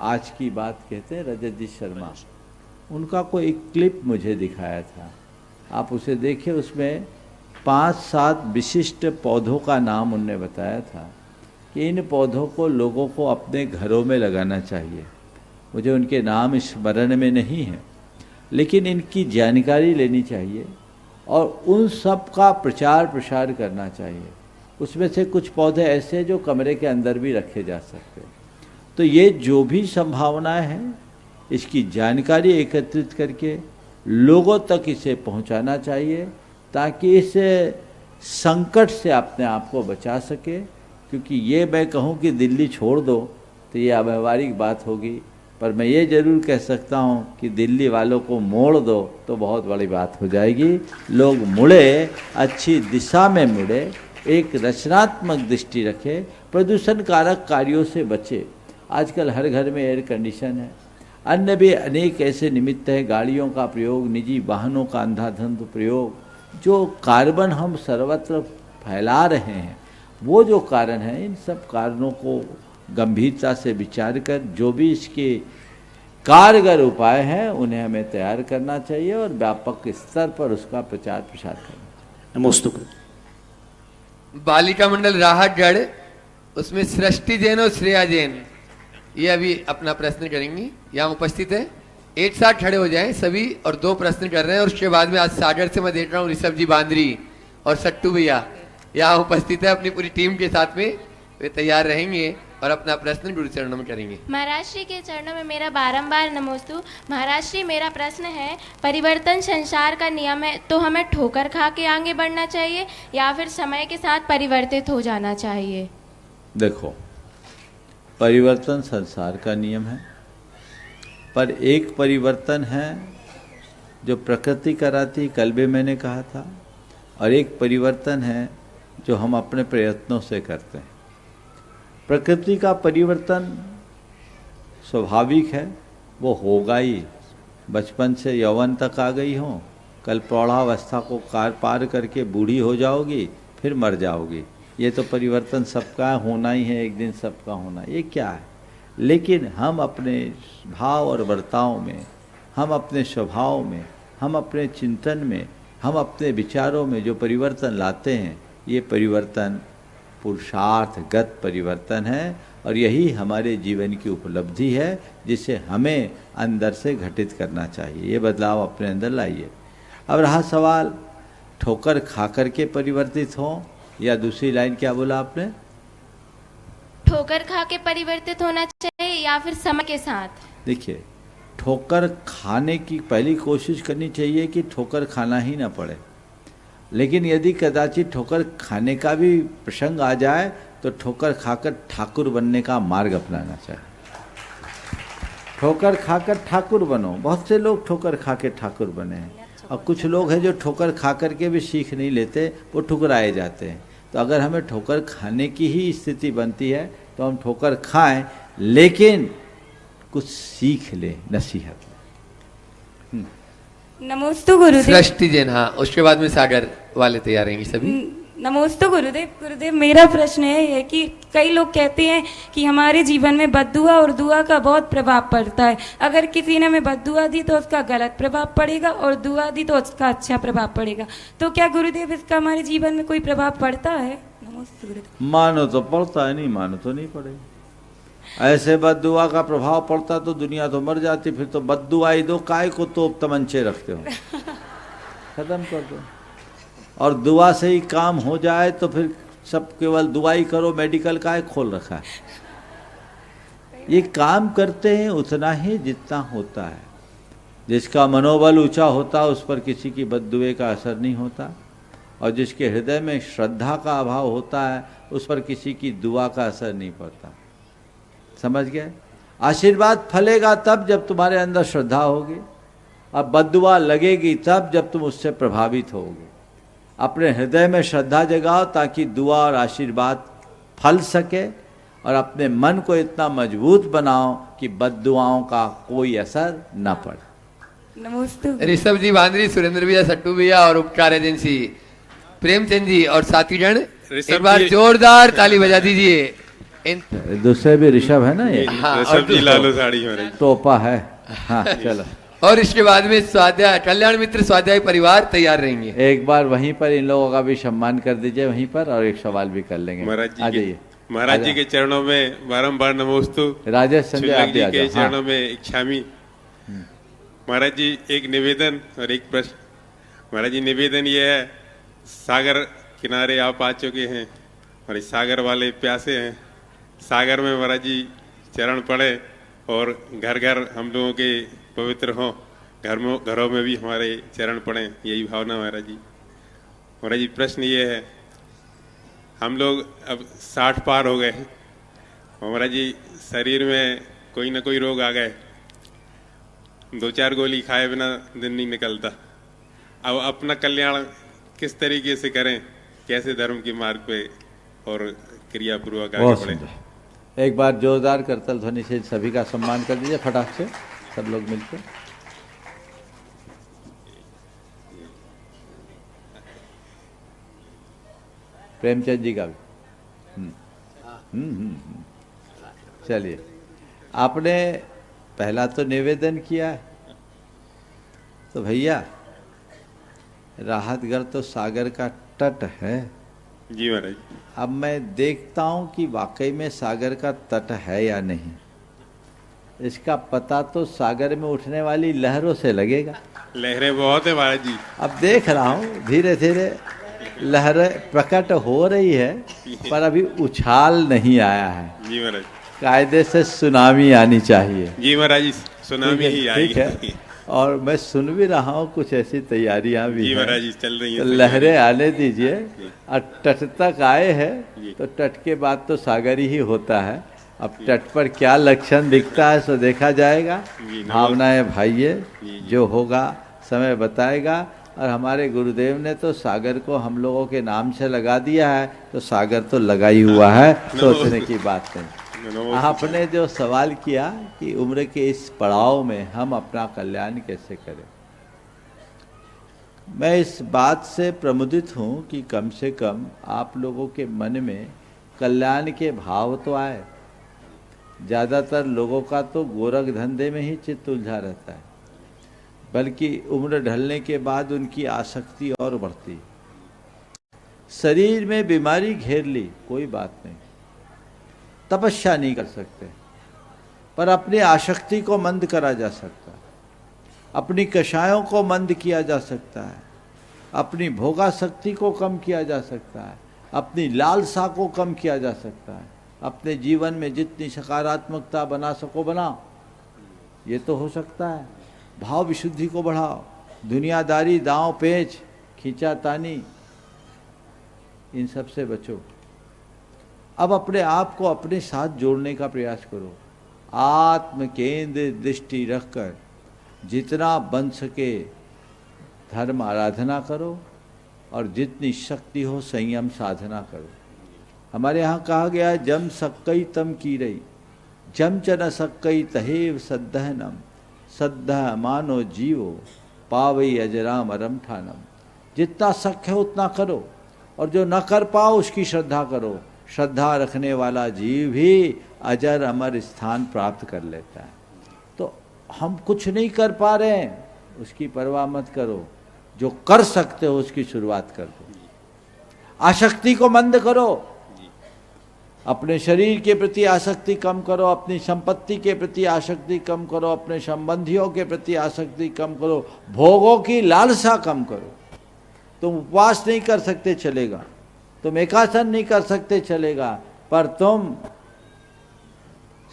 आज की बात कहते हैं रजत जी शर्मा, उनका कोई एक क्लिप मुझे दिखाया था। आप उसे देखिए, उसमें 5-7 विशिष्ट पौधों का नाम उनने बताया था कि इन पौधों को लोगों को अपने घरों में लगाना चाहिए। मुझे उनके नाम स्मरण में नहीं है, लेकिन इनकी जानकारी लेनी चाहिए और उन सब का प्रचार प्रसार करना चाहिए। उसमें से कुछ पौधे ऐसे जो कमरे के अंदर भी रखे जा सकते हैं। तो ये जो भी संभावनाएं हैं, इसकी जानकारी एकत्रित करके लोगों तक इसे पहुंचाना चाहिए, ताकि इस संकट से अपने आप को बचा सके। क्योंकि ये मैं कहूँ कि दिल्ली छोड़ दो तो ये अव्यवहारिक बात होगी, पर मैं ये जरूर कह सकता हूँ कि दिल्ली वालों को मोड़ दो तो बहुत बड़ी बात हो जाएगी। लोग मुड़े, अच्छी दिशा में मुड़े, एक रचनात्मक दृष्टि रखे, प्रदूषण कारक कार्यों से बचे। आजकल हर घर में एयर कंडीशन है, अन्य भी अनेक ऐसे निमित्त हैं, गाड़ियों का प्रयोग, निजी वाहनों का अंधाधुंध प्रयोग, जो कार्बन हम सर्वत्र फैला रहे हैं, वो जो कारण है, इन सब कारणों को गंभीरता से विचार कर जो भी इसके कारगर उपाय हैं उन्हें हमें तैयार करना चाहिए और व्यापक स्तर पर उसका प्रचार प्रसार करना चाहिए। नमोस्तु। बालिका मंडल राहतगढ़, उसमें सृष्टि जैन और श्रेया जैन ये अभी अपना प्रश्न करेंगी, यहाँ उपस्थित है। एक साथ खड़े हो जाएं सभी और 2 प्रश्न कर रहे हैं। और उसके बाद में आज सागर से मैं देख रहा हूँ ऋषभ जी बांद्री और सट्टू भैया यहाँ उपस्थित है अपनी पूरी टीम के साथ में। वे तैयार रहेंगे और अपना प्रश्न गुरु चरणों में करेंगे। महाराज श्री के चरणों में मेरा बारंबार नमोस्तु। महाराज श्री, मेरा प्रश्न है, परिवर्तन संसार का नियम है, तो हमें ठोकर खा के आगे बढ़ना चाहिए या फिर समय के साथ परिवर्तित हो जाना चाहिए? देखो, परिवर्तन संसार का नियम है, पर एक परिवर्तन है जो प्रकृति कराती, कल भी मैंने कहा था, और एक परिवर्तन है जो हम अपने प्रयत्नों से करते हैं। प्रकृति का परिवर्तन स्वाभाविक है, वो होगा ही। बचपन से यौवन तक आ गई हो, कल प्रौढ़ावस्था को पार करके बूढ़ी हो जाओगी, फिर मर जाओगी। ये तो परिवर्तन सबका होना ही है, एक दिन सबका होना। ये क्या है? लेकिन हम अपने भाव और बर्ताव में, हम अपने स्वभाव में, हम अपने चिंतन में, हम अपने विचारों में जो परिवर्तन लाते हैं, ये परिवर्तन पुरुषार्थगत परिवर्तन है और यही हमारे जीवन की उपलब्धि है, जिसे हमें अंदर से घटित करना चाहिए। ये बदलाव अपने अंदर लाइए। अब रहा सवाल, ठोकर खा करके परिवर्तित हो, या दूसरी लाइन क्या बोला आपने? ठोकर खा के परिवर्तित होना चाहिए या फिर समय के साथ? देखिए, ठोकर खाने की पहली कोशिश करनी चाहिए कि ठोकर खाना ही ना पड़े। लेकिन यदि कदाचित ठोकर खाने का भी प्रसंग आ जाए तो ठोकर खाकर ठाकुर बनने का मार्ग अपनाना चाहिए। ठोकर खाकर ठाकुर बनो। बहुत से लोग ठोकर खा के ठाकुर बने हैं, और कुछ लोग हैं जो ठोकर खा करके भी सीख नहीं लेते, वो ठुकराए जाते हैं। तो अगर हमें ठोकर खाने की ही स्थिति बनती है तो हम ठोकर खाएं, लेकिन कुछ सीख ले, नसीहत ले। नमोस्तु गुरुदेव। सृष्टि जैन, हाँ, उसके बाद में सागर वाले तैयार रहेंगे सभी। नमोस्तु गुरुदेव। गुरुदेव, मेरा प्रश्न है कि कई लोग कहते हैं कि हमारे जीवन में बद्दुआ और दुआ का बहुत प्रभाव पड़ता है। अगर किसी ने हमें बद्दुआ दी तो उसका गलत प्रभाव पड़ेगा और दुआ दी तो उसका अच्छा प्रभाव पड़ेगा। तो क्या गुरुदेव इसका हमारे जीवन में कोई प्रभाव पड़ता है? नमोस्तु गुरुदेव। मानो तो पड़ता है, नहीं मानो तो नहीं पड़ेगा। ऐसे बद्दुआ का प्रभाव पड़ता तो दुनिया तो मर जाती। फिर तो बद्दुआई दो, काय को तोप तमंचे रखते हो, खत्म कर दो। और दुआ से ही काम हो जाए तो फिर सब केवल दुआई करो, मेडिकल काय खोल रखा है। ये काम करते हैं उतना ही जितना होता है। जिसका मनोबल ऊंचा होता है उस पर किसी की बद्दुए का असर नहीं होता, और जिसके हृदय में श्रद्धा का अभाव होता है उस पर किसी की दुआ का असर नहीं पड़ता। समझ गए? आशीर्वाद फलेगा तब जब तुम्हारे अंदर श्रद्धा होगी, और बद्दुआ लगेगी तब जब तुम उससे प्रभावित होगे। अपने हृदय में श्रद्धा जगाओ ताकि दुआ और आशीर्वाद फल सके, और अपने मन को इतना मजबूत बनाओ कि बद्दुआओं का कोई असर न पड़े। नमस्ते। ऋषभ जी बांद्री, सुरेंद्र भैया, सट्टू भैया और उपकार एजेंसी प्रेमचंद जी और साथीगण, एक बार जोरदार ताली बजा दीजिए। दूसरे भी ऋषभ है ना, ये ऋषभ जी लालू साड़ी में टोपा है। हाँ चलो। और इसके बाद में स्वाध्याय कल्याण मित्र स्वाध्याय परिवार तैयार रहेंगे। एक बार वहीं पर इन लोगों का भी सम्मान कर दीजिए वहीं पर, और एक सवाल भी कर लेंगे। आ जाइए। महाराज जी के चरणों में बारंबार नमोस्तु। राजेश संजय आप जी भी आ के जाओ। चरणों में इच्छामी। महाराज जी एक निवेदन और एक प्रश्न। महाराज जी निवेदन ये है, सागर किनारे आप आ चुके हैं और इस सागर वाले प्यासे हैं। सागर में महाराज जी चरण पड़े और घर घर हम लोगों के पवित्र हों, घरों में भी हमारे चरण पड़े, यही भावना महाराज जी। महाराज जी प्रश्न ये है, हम लोग अब 60 पार हो गए हैं, महाराज जी शरीर में कोई ना कोई रोग आ गए, 2-4 गोली खाए बिना दिन नहीं निकलता। अब अपना कल्याण किस तरीके से करें, कैसे धर्म के मार्ग पे और क्रियापूर्वक आगे बढ़े। एक बार जोरदार करतल ध्वनि से सभी का सम्मान कर दीजिए, फटाक से सब लोग मिलकर। प्रेमचंद जी का भी। चलिए, आपने पहला तो निवेदन किया है, तो भैया राहतगढ़ तो सागर का तट है। जी महाराज। अब मैं देखता हूं कि वाकई में सागर का तट है या नहीं। इसका पता तो सागर में उठने वाली लहरों से लगेगा। लहरें बहुत है महाराज जी। अब देख रहा हूं धीरे धीरे लहरें प्रकट हो रही है, पर अभी उछाल नहीं आया है। जी महाराज। कायदे से सुनामी आनी चाहिए। जी महाराज जी, सुनामी ही आएगी। और मैं सुन भी रहा हूँ कुछ ऐसी तैयारियां भी जी महाराज जी चल रही हैं, हैं। तो लहरें आने दीजिए। और तट तक आए हैं तो तट के बाद तो सागर ही होता है। अब तट पर क्या लक्षण दिखता है सो देखा जाएगा। भावनाएं भाइये, जो होगा समय बताएगा। और हमारे गुरुदेव ने तो सागर को हम लोगों के नाम से लगा दिया है, तो सागर तो लगा ही हुआ है, सोचने की बात नहीं। आपने जो सवाल किया कि उम्र के इस पड़ाव में हम अपना कल्याण कैसे करें, मैं इस बात से प्रमुदित हूं कि कम से कम आप लोगों के मन में कल्याण के भाव तो आए। ज़्यादातर लोगों का तो गोरख धंधे में ही चित्त उलझा रहता है, बल्कि उम्र ढलने के बाद उनकी आसक्ति और बढ़ती। शरीर में बीमारी घेर ली, कोई बात नहीं, तपस्या नहीं कर सकते, पर अपनी आसक्ति को मंद करा जा सकता है, अपनी कषायों को मंद किया जा सकता है, अपनी भोगासक्ति को कम किया जा सकता है, अपनी लालसा को कम किया जा सकता है। अपने जीवन में जितनी सकारात्मकता बना सको बनाओ, ये तो हो सकता है। भाव विशुद्धि को बढ़ाओ, दुनियादारी, दांव पेच, खींचातानी, इन सब से बचो। अब अपने आप को अपने साथ जोड़ने का प्रयास करो। आत्म केंद्र दृष्टि रखकर जितना बन सके धर्म आराधना करो और जितनी शक्ति हो संयम साधना करो। हमारे यहाँ कहा गया है, जम सक्कई तम की रही, जम च न सक्कई तहेव सद्धहनम, सद्ध मानो जीवो पावई अजराम अरम ठानम। जितना शक्य है उतना करो, और जो न कर पाओ उसकी श्रद्धा करो। श्रद्धा रखने वाला जीव भी अजर अमर स्थान प्राप्त कर लेता है। तो हम कुछ नहीं कर पा रहे हैं, उसकी परवाह मत करो, जो कर सकते हो उसकी शुरुआत कर दो। आसक्ति को मंद करो, अपने शरीर के प्रति आसक्ति कम करो, अपनी संपत्ति के प्रति आसक्ति कम करो, अपने संबंधियों के प्रति आसक्ति कम करो, भोगों की लालसा कम करो। तुम उपवास नहीं कर सकते चलेगा, तुम एकासन नहीं कर सकते चलेगा, पर तुम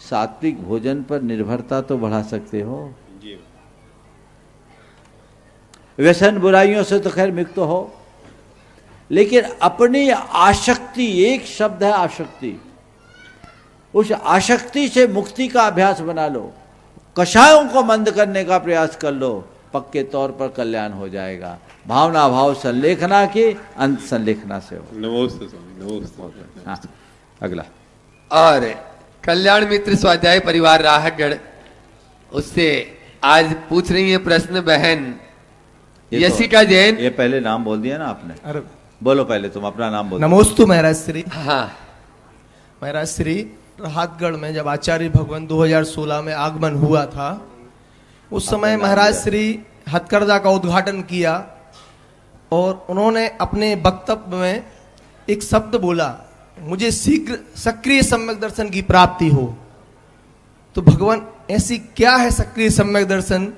सात्विक भोजन पर निर्भरता तो बढ़ा सकते हो। व्यसन बुराइयों से तो खैर मुक्त हो, लेकिन अपनी आसक्ति, एक शब्द है आसक्ति, उस आसक्ति से मुक्ति का अभ्यास बना लो। कषायों को मंद करने का प्रयास कर लो, पक्के तौर पर कल्याण हो जाएगा। भावना भाव संलेखना की, अंत संलेखना से हो। नमोस्तु स्वामी, नमोस्तु। हाँ, अगला। और कल्याण मित्र स्वाध्याय परिवार राहतगढ़, उससे आज पूछ रही है प्रश्न बहन यशिका जैन। ये पहले नाम बोल दिया ना आपने। अरे बोलो पहले तुम अपना नाम बोलो। नमोस्तु महाराज श्री। हाँ महाराज श्री, राहतगढ़ में जब आचार्य भगवान 2016 में आगमन हुआ था, उस समय महाराज श्री हथकरघा का उद्घाटन किया और उन्होंने अपने वक्तव्य में एक शब्द बोला मुझे शीघ्र सक्रिय सम्यक दर्शन की प्राप्ति हो। तो भगवान ऐसी क्या है सक्रिय सम्यक दर्शन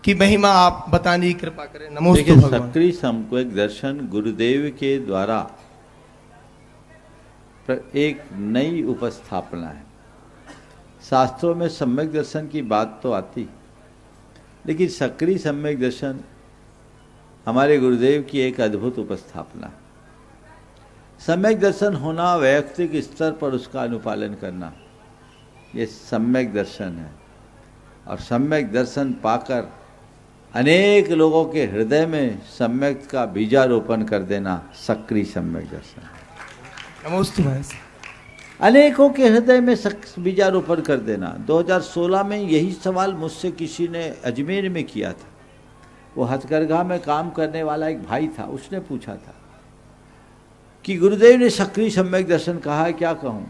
की महिमा, आप बताने की कृपा करें। नमोस्तु देखिए, भगवान। सक्रिय सम्यक दर्शन गुरुदेव के द्वारा एक नई उपस्थापना है। शास्त्रों में सम्यक दर्शन की बात तो आती, लेकिन सक्रिय सम्यक दर्शन हमारे गुरुदेव की एक अद्भुत उपस्थापना है। सम्यक दर्शन होना, वैयक्तिक स्तर पर उसका अनुपालन करना, ये सम्यक दर्शन है। और सम्यक दर्शन पाकर अनेक लोगों के हृदय में सम्यक का बीजारोपण कर देना सक्रिय सम्यक दर्शन है। नमोस्तु महाराज। अनेकों के हृदय में बीजारोपण कर देना। 2016 में यही सवाल मुझसे किसी ने अजमेर में किया था। वो हथकरघा में काम करने वाला एक भाई था, उसने पूछा था कि गुरुदेव ने सक्रिय सम्यक दर्शन कहा है, क्या कहूँ।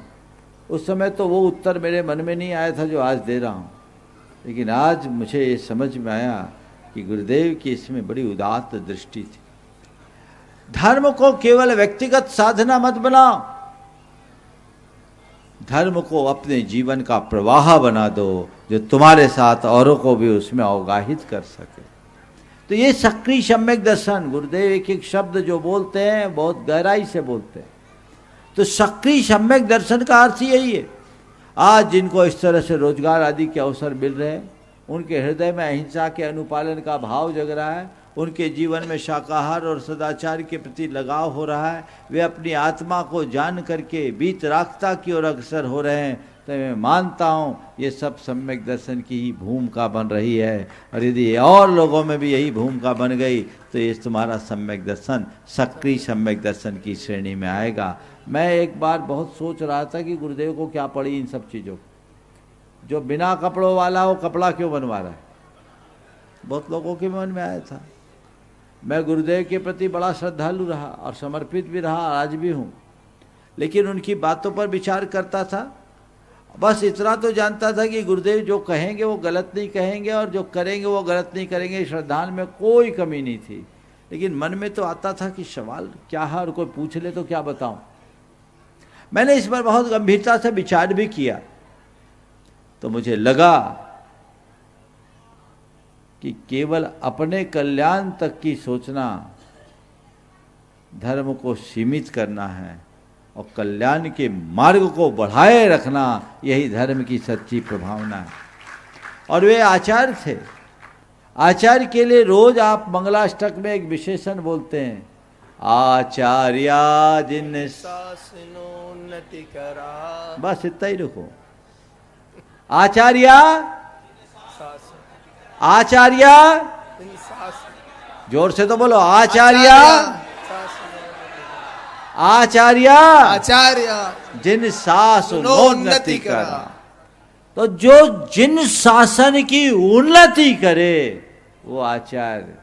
उस समय तो वो उत्तर मेरे मन में नहीं आया था जो आज दे रहा हूँ, लेकिन आज मुझे ये समझ में आया कि गुरुदेव की इसमें बड़ी उदात्त दृष्टि थी। धर्म को केवल व्यक्तिगत साधना मत बनाओ, धर्म को अपने जीवन का प्रवाह बना दो, जो तुम्हारे साथ औरों को भी उसमें अवगाहित कर सके। तो ये सक्रिय सम्यक दर्शन, गुरुदेव एक एक शब्द जो बोलते हैं बहुत गहराई से बोलते हैं। तो सक्रिय सम्यक दर्शन का अर्थ यही है। आज जिनको इस तरह से रोजगार आदि के अवसर मिल रहे हैं, उनके हृदय में अहिंसा के अनुपालन का भाव जग रहा है, उनके जीवन में शाकाहार और सदाचार के प्रति लगाव हो रहा है, वे अपनी आत्मा को जान करके वीतरागता की ओर अग्रसर हो रहे हैं, तो मैं मानता हूँ ये सब सम्यक दर्शन की ही भूमिका बन रही है। और यदि और लोगों में भी यही भूमिका बन गई तो ये तुम्हारा सम्यक दर्शन सक्रिय सम्यक दर्शन की श्रेणी में आएगा। मैं एक बार बहुत सोच रहा था कि गुरुदेव को क्या पड़ी इन सब चीज़ों, जो बिना कपड़ों वाला वो कपड़ा क्यों बनवा रहा है। बहुत लोगों के मन में आया था। मैं गुरुदेव के प्रति बड़ा श्रद्धालु रहा और समर्पित भी रहा, आज भी हूँ, लेकिन उनकी बातों पर विचार करता था। बस इतना तो जानता था कि गुरुदेव जो कहेंगे वो गलत नहीं कहेंगे और जो करेंगे वो गलत नहीं करेंगे। श्रद्धा में कोई कमी नहीं थी, लेकिन मन में तो आता था कि सवाल क्या है और कोई पूछ ले तो क्या बताऊं। मैंने इस पर बहुत गंभीरता से विचार भी किया, तो मुझे लगा कि केवल अपने कल्याण तक की सोचना, धर्म को सीमित करना है और कल्याण के मार्ग को बढ़ाए रखना, यही धर्म की सच्ची प्रभावना है। और वे आचार्य थे। आचार्य के लिए रोज आप मंगलाष्टक में एक विशेषण बोलते हैं, आचार्या जिन शासनोन्नति करा। बस इतना ही रुको। आचार्या, आचार्या, जोर से तो बोलो, आचार्या, आचार्य, आचार्य जिन शासनोन्नति करा। तो जो जिन शासन की उन्नति करे वो आचार्य।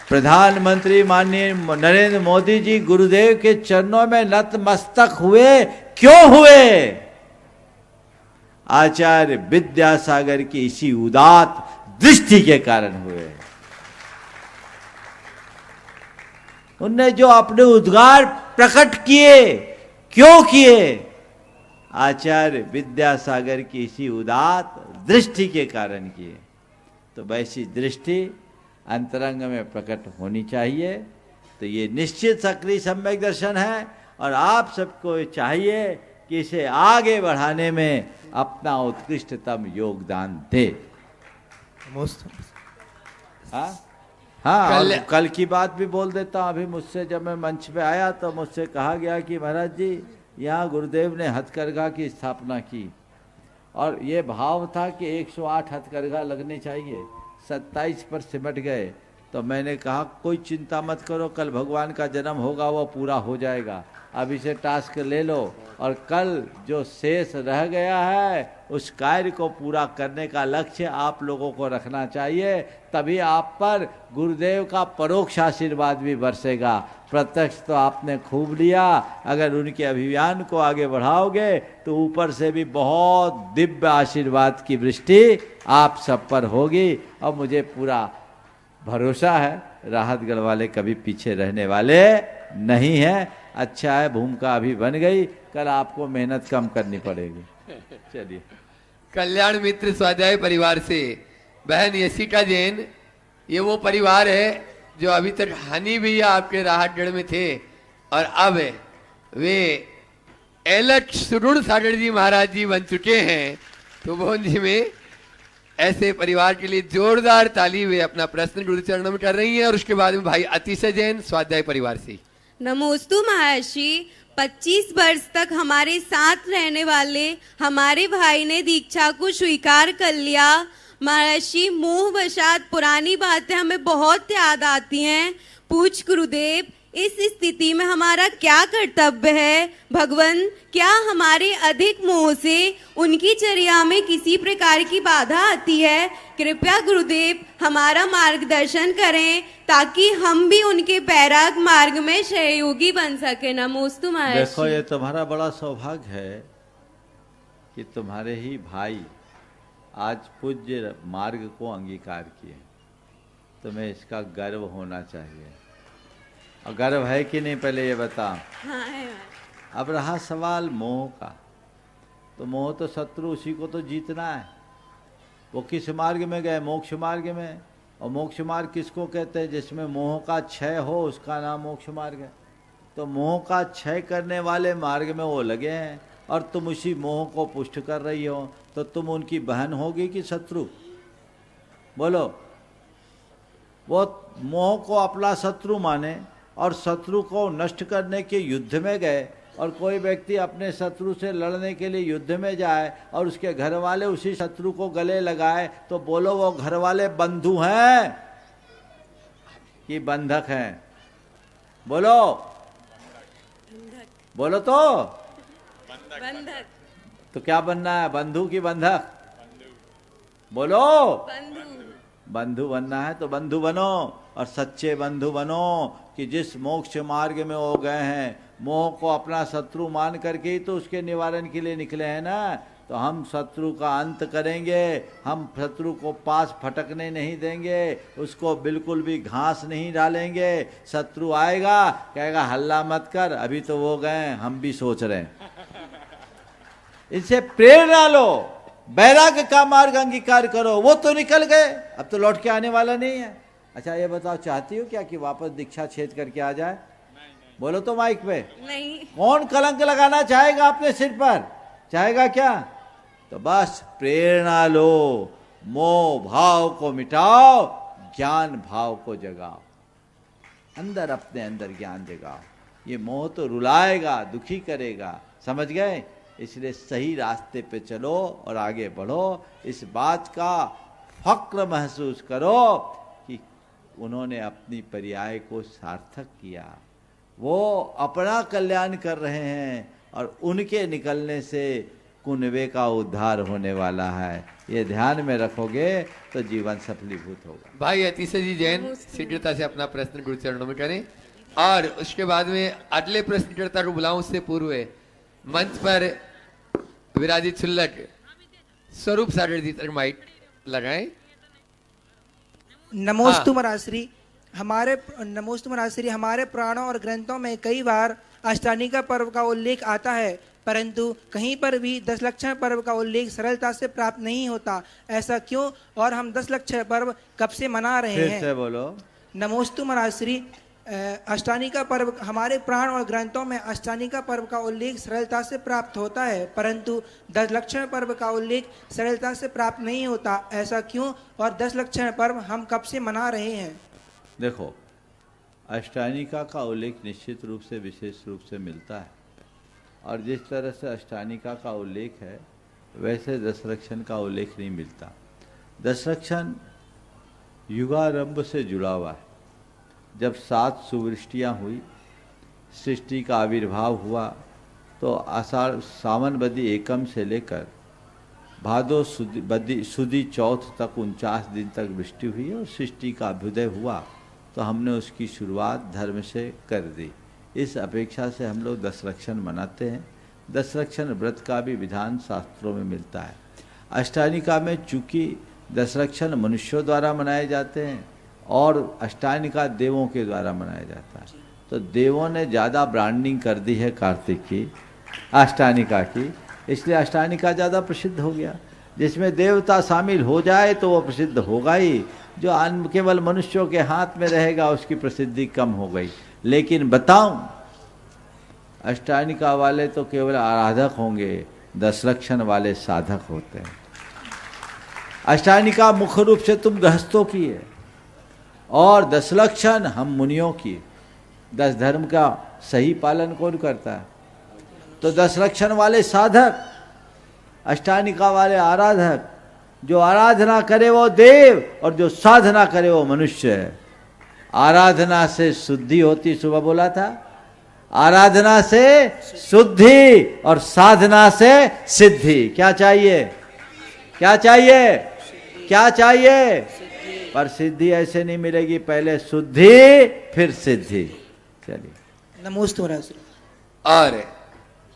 प्रधानमंत्री माननीय नरेंद्र मोदी जी गुरुदेव के चरणों में नतमस्तक हुए, क्यों हुए? आचार्य विद्यासागर की इसी उदात्त दृष्टि के कारण हुए। उनने जो अपने उद्गार प्रकट किए, क्यों किए? आचार्य विद्यासागर की इसी उदात्त दृष्टि के कारण किए। तो वैसी दृष्टि अंतरंग में प्रकट होनी चाहिए। तो ये निश्चित सक्रिय सम्यक दर्शन है और आप सबको चाहिए कि इसे आगे बढ़ाने में अपना उत्कृष्टतम योगदान दे। हाँ, कल की बात भी बोल देता हूँ। अभी मुझसे जब मैं मंच पे आया तो मुझसे कहा गया कि महाराज जी यहाँ गुरुदेव ने हथकरघा की स्थापना की और ये भाव था कि 108 हथकरघा लगने चाहिए, 27 पर सिमट गए। तो मैंने कहा कोई चिंता मत करो, कल भगवान का जन्म होगा वो पूरा हो जाएगा। अब इसे टास्क ले लो और कल जो शेष रह गया है उस कार्य को पूरा करने का लक्ष्य आप लोगों को रखना चाहिए। तभी आप पर गुरुदेव का परोक्ष आशीर्वाद भी बरसेगा। प्रत्यक्ष तो आपने खूब लिया, अगर उनके अभियान को आगे बढ़ाओगे तो ऊपर से भी बहुत दिव्य आशीर्वाद की वृष्टि आप सब पर होगी। और मुझे पूरा भरोसा है राहतगढ़ वाले कभी पीछे रहने वाले नहीं हैं। अच्छा है, भूमिका अभी बन गई, कल आपको मेहनत कम करनी पड़ेगी। चलिए। कल्याण मित्र स्वाध्याय परिवार से बहन यशिका जैन, ये वो परिवार है जो अभी तक हनी भैया आपके राहतगढ़ में थे और अब वे एलच सुरुण सागर जी महाराज जी बन चुके हैं। तो मोहन जी में ऐसे परिवार के लिए जोरदार ताली। वे अपना प्रश्न गुरु चरणों में कर रही हैं और उसके बाद में भाई अतिशय जैन स्वाध्याय परिवार से। नमोस्तु महर्षि, 25 वर्ष तक हमारे साथ रहने वाले हमारे भाई ने दीक्षा को स्वीकार कर लिया। महर्षि, मोहवशात पुरानी बातें हमें बहुत याद आती हैं। पूज्य गुरुदेव, इस स्थिति में हमारा क्या कर्तव्य है? भगवान, क्या हमारे अधिक मोह से उनकी चर्या में किसी प्रकार की बाधा आती है? कृपया गुरुदेव हमारा मार्गदर्शन करें ताकि हम भी उनके बैराग मार्ग में सहयोगी बन सके। नमोस्तु महर्षि। देखो, ये तुम्हारा बड़ा सौभाग्य है कि तुम्हारे ही भाई आज पूज्य मार्ग को अंगीकार किए। तुम्हें इसका गर्व होना चाहिए। और गर्व है कि नहीं, पहले ये बता। हाँ है। अब रहा सवाल मोह का, तो मोह तो शत्रु, उसी को तो जीतना है। वो किस मार्ग में गए? मोक्ष मार्ग में। और मोक्ष मार्ग किसको कहते हैं? जिसमें मोह का क्षय हो, उसका नाम मोक्ष मार्ग है। तो मोह का क्षय करने वाले मार्ग में वो लगे हैं और तुम उसी मोह को पुष्ट कर रही हो। तो तुम उनकी बहन होगी कि शत्रु? बोलो। वो मोह को अपना शत्रु माने और शत्रु को नष्ट करने के युद्ध में गए। और कोई व्यक्ति अपने शत्रु से लड़ने के लिए युद्ध में जाए और उसके घर वाले उसी शत्रु को गले लगाए, तो बोलो वो घर वाले बंधु हैं कि बंधक हैं? बोलो। बोलो तो। बंधक। तो क्या बनना है, बंधु की बंधक? बोलो। बंधु बनना है तो बंधु बनो, और सच्चे बंधु बनो कि जिस मोक्ष मार्ग में वो गए हैं, मोह को अपना शत्रु मान करके ही तो उसके निवारण के लिए निकले हैं ना। तो हम शत्रु का अंत करेंगे, हम शत्रु को पास फटकने नहीं देंगे, उसको बिल्कुल भी घास नहीं डालेंगे। शत्रु आएगा, कहेगा हल्ला मत कर, अभी तो वो गए, हम भी सोच रहे हैं। इनसे प्रेरणा लो, बैराग्य का मार्ग अंगीकार करो। वो तो निकल गए, अब तो लौट के आने वाला नहीं है। अच्छा ये बताओ, चाहती हो क्या कि वापस दीक्षा छेद करके आ जाए? बोलो तो माइक पे। नहीं। कौन कलंक लगाना चाहेगा अपने सिर पर? चाहेगा क्या? तो बस प्रेरणा लो, मोह भाव को मिटाओ, ज्ञान भाव को जगाओ, अंदर अपने अंदर ज्ञान जगाओ। ये मोह तो रुलाएगा, दुखी करेगा, समझ गए? इसलिए सही रास्ते पे चलो और आगे बढ़ो। इस बात का फक्र महसूस करो कि उन्होंने अपनी पर्याय को सार्थक किया, वो अपना कल्याण कर रहे हैं और उनके निकलने से कुनबे का उद्धार होने वाला है। ये ध्यान में रखोगे तो जीवन सफलीभूत होगा। भाई अतिशय जी जैन शीघ्रता से अपना प्रश्न गुरु चरणों में करें और उसके बाद में अगले प्रश्नकर्ता को बुलाऊं। उससे पूर्व मंच पर विराजित शुल्लक स्वरूप सागर जी तक माइक लगाएं। नमोस्तु महाराज, हमारे पुराणों और ग्रंथों में कई बार अष्टानिका पर्व का उल्लेख आता है, परंतु कहीं पर भी 10 लक्षण पर्व का उल्लेख सरलता से प्राप्त नहीं होता। ऐसा क्यों? और हम 10 लक्षण पर्व कब से मना रहे हैं? फिर से बोलो। नमोस्तु महाराज, अष्टानिका पर्व हमारे पुराण और ग्रंथों में अष्टानिका पर्व का उल्लेख सरलता से प्राप्त होता है, परंतु 10 लक्षण पर्व का उल्लेख सरलता से प्राप्त नहीं होता। ऐसा क्यों? और 10 लक्षण पर्व हम कब से मना रहे हैं? देखो, अष्टानिका का उल्लेख निश्चित रूप से विशेष रूप से मिलता है, और जिस तरह से अष्टानिका का उल्लेख है वैसे 10 लक्षण का उल्लेख नहीं मिलता। 10 लक्षण युगारंभ से जुड़ा हुआ है। जब 7 सुवृष्टियाँ हुई, सृष्टि का आविर्भाव हुआ, तो आषाढ़ सावन बदी एकम से लेकर भादो सुदी चौथ तक 49 दिन तक वृष्टि हुई और सृष्टि का अभ्युदय हुआ। तो हमने उसकी शुरुआत धर्म से कर दी। इस अपेक्षा से हम लोग 10 लक्षण मनाते हैं। 10 लक्षण व्रत का भी विधान शास्त्रों में मिलता है। अष्टानिका में चूंकि 10 लक्षण मनुष्यों द्वारा मनाए जाते हैं और अष्टानिका देवों के द्वारा मनाया जाता है, तो तो देवों ने ज़्यादा ब्रांडिंग कर दी है कार्तिक की, अष्टानिका की, इसलिए अष्टानिका ज़्यादा प्रसिद्ध हो गया। जिसमें देवता शामिल हो जाए तो वो प्रसिद्ध होगा ही, जो केवल मनुष्यों के हाथ में रहेगा उसकी प्रसिद्धि कम हो गई। लेकिन बताऊं, अष्टानिका वाले तो केवल आराधक होंगे, 10 लक्षण वाले साधक होते हैं। अष्टानिका मुख्य रूप से तुम गृहस्थों की है और 10 लक्षण हम मुनियों की। 10 धर्म का सही पालन कौन करता है? तो 10 लक्षण वाले साधक, अष्टानिका वाले आराधक। जो आराधना करे वो देव और जो साधना करे वो मनुष्य है। आराधना से शुद्धि होती, सुबह बोला था, आराधना से शुद्धि और साधना से सिद्धि। क्या चाहिए? क्या चाहिए? क्या चाहिए? पर सिद्धि ऐसे नहीं मिलेगी, पहले शुद्धि फिर सिद्धि। चलिए, नमोस्तु महाराज। और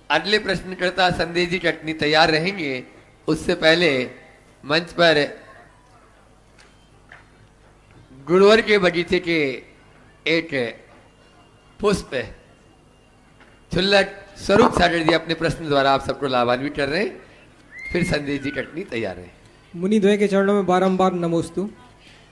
अगले प्रश्नकर्ता संदेश जी चटनी तैयार रहेंगे। उससे पहले मंच पर गुरुवर के बगीचे के एक पुष्प छुल्लक स्वरूप सागर जी अपने प्रश्न द्वारा आप सबको लाभान्वित कर रहे हैं। फिर संदेश जी कटनी तैयार है। मुनिद्वय के चरणों में बारंबार नमोस्तु।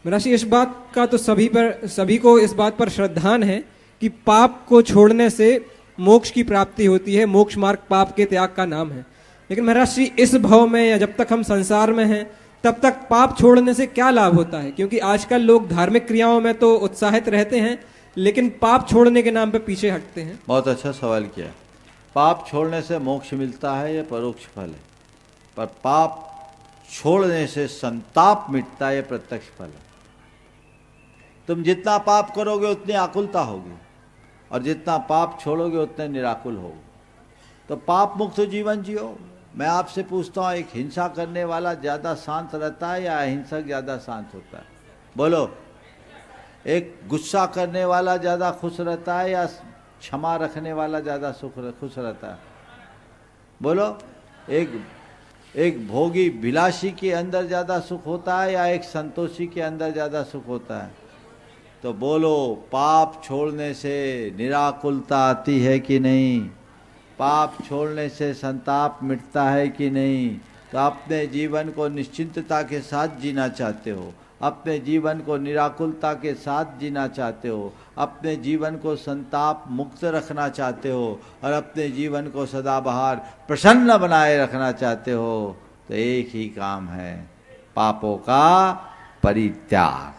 महर्षि, इस बात का तो सभी को इस बात पर श्रद्धान है कि पाप को छोड़ने से मोक्ष की प्राप्ति होती है। मोक्ष मार्ग पाप के त्याग का नाम है। लेकिन महर्षि, इस भव में या जब तक हम संसार में हैं तब तक पाप छोड़ने से क्या लाभ होता है? क्योंकि आजकल लोग धार्मिक क्रियाओं में तो उत्साहित रहते हैं लेकिन पाप छोड़ने के नाम पे पीछे हटते हैं। बहुत अच्छा सवाल किया। पाप छोड़ने से मोक्ष मिलता है, यह परोक्ष फल है। पर पाप छोड़ने से संताप मिटता है, यह प्रत्यक्ष फल है। तुम जितना पाप करोगे उतनी आकुलता होगी और जितना पाप छोड़ोगे उतने निराकुल होगे। तो पाप मुक्त जीवन जियो। मैं आपसे पूछता हूँ, एक हिंसा करने वाला ज्यादा शांत रहता है या अहिंसक ज्यादा शांत होता है? बोलो। एक गुस्सा करने वाला ज्यादा खुश रहता है या क्षमा रखने वाला ज्यादा खुश रहता है? बोलो। एक भोगी विलासी के अंदर ज्यादा सुख होता है या एक संतोषी के अंदर ज्यादा सुख होता है? तो बोलो, पाप छोड़ने से निराकुलता आती है कि नहीं? पाप छोड़ने से संताप मिटता है कि नहीं? तो अपने जीवन को निश्चिंतता के साथ जीना चाहते हो, अपने जीवन को निराकुलता के साथ जीना चाहते हो, अपने जीवन को संताप मुक्त रखना चाहते हो और अपने जीवन को सदाबहार प्रसन्न बनाए रखना चाहते हो, तो एक ही काम है, पापों का परित्याग।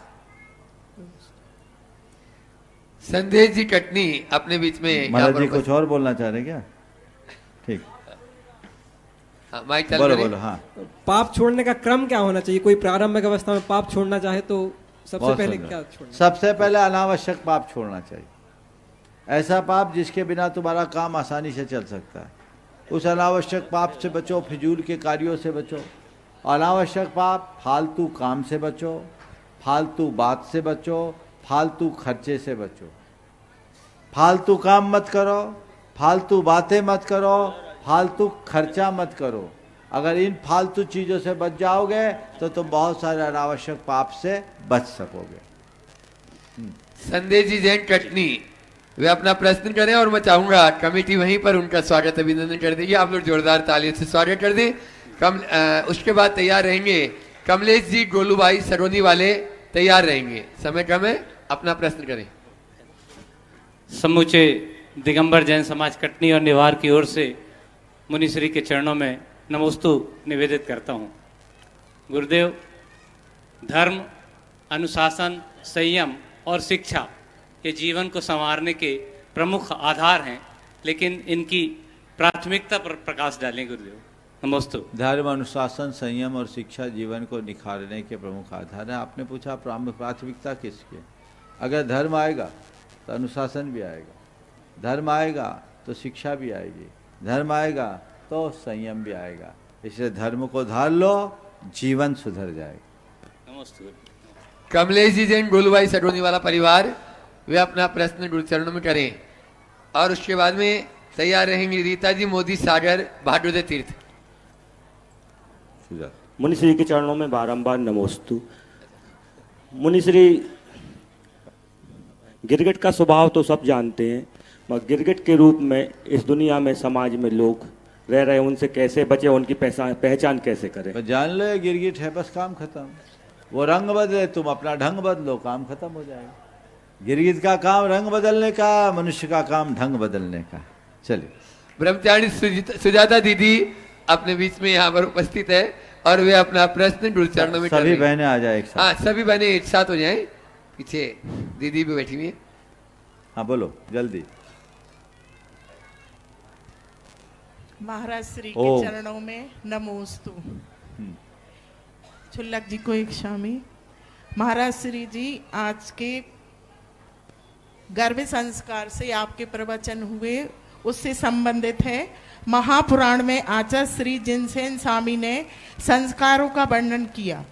संदेश जी कटनी अपने बीच में। महाराज जी कुछ और बोलना चाह रहे क्या? ठीक, माइक बोलो बोलो। हाँ, पाप छोड़ने का क्रम क्या होना चाहिए? कोई प्रारंभिक अवस्था में पाप छोड़ना चाहे तो सबसे पहले क्या छोड़ना? सबसे पहले अनावश्यक पाप छोड़ना चाहिए। ऐसा पाप जिसके बिना तुम्हारा काम आसानी से चल सकता है, उस अनावश्यक पाप से बचो। फिजूल के कार्यों से बचो। अनावश्यक पाप, फालतू काम से बचो, फालतू बात से बचो, फालतू खर्चे से बचो। फालतू काम मत करो, फालतू बातें मत करो, फालतू खर्चा मत करो। अगर इन फालतू चीजों से बच जाओगे तो तुम बहुत सारे अनावश्यक पाप से बच सकोगे। संदेश जी जैन कटनी वे अपना प्रश्न करें और मैं चाहूंगा कमेटी वहीं पर उनका स्वागत अभिनंदन कर देगी। आप लोग जोरदार तालियों से स्वागत कर दें। उसके बाद तैयार रहेंगे कमलेश जी गोलूबाई सरोनी वाले तैयार रहेंगे। समय कम है, अपना प्रश्न करें। समूचे दिगंबर जैन समाज कटनी और निवार की ओर से मुनिश्री के चरणों में नमोस्तु निवेदित करता हूँ। गुरुदेव, धर्म, अनुशासन, संयम और शिक्षा ये जीवन को संवारने के प्रमुख आधार हैं, लेकिन इनकी प्राथमिकता पर प्रकाश डालें गुरुदेव। नमोस्तु। धर्म, अनुशासन, संयम और शिक्षा जीवन को निखारने के प्रमुख आधार है। आपने पूछा प्राथमिकता किसकी? अगर धर्म आएगा तो अनुशासन भी आएगा, धर्म आएगा तो शिक्षा भी आएगी, धर्म आएगा तो संयम भी आएगा। इसलिए धर्म को धार लो, जीवन सुधर जाएगा। नमस्ते। कमलेश जी जैन गोलूबाई सरोनी वाला परिवार वे अपना प्रश्न गुरुचरणों में करें और उसके बाद में तैयार रहेंगे रीता जी मोदी सागर बहादुर तीर्थ। मुनिश्री के चरणों में बारंबार नमोस्तु। मुनिश्री, गिरगिट का स्वभाव तो सब जानते हैं, मगर गिरगिट के रूप में इस दुनिया में समाज में लोग रह रहे हैं, उनसे कैसे बचे, उनकी पहचान कैसे करें? तो जान लो ये गिरगिट है, बस काम खत्म। वो रंग बदले, तुम अपना ढंग बदलो, काम खत्म हो जाएगा। गिरगिट का काम रंग बदलने का, मनुष्य का काम ढंग बदलने का। चलिए, ब्रह्मचारी सुजाता दीदी अपने बीच में यहाँ पर उपस्थित है और वे अपना प्रश्न गुरु चरणों में सभी बहनें आ जाए एक साथ। हाँ, सभी बहनें एक साथ हो जाएं। पीछे दीदी भी बैठी हुई है। हाँ बोलो जल्दी। महाराज श्री के चरणों में नमोस्तु। छुल्लक जी को एक शामी। महाराज श्री जी, आज के गर्भ संस्कार से आपके प्रवचन हुए उससे संबंधित है। महापुराण में आचार्य श्री जिनसेन स्वामी ने संस्कारों का वर्णन किया।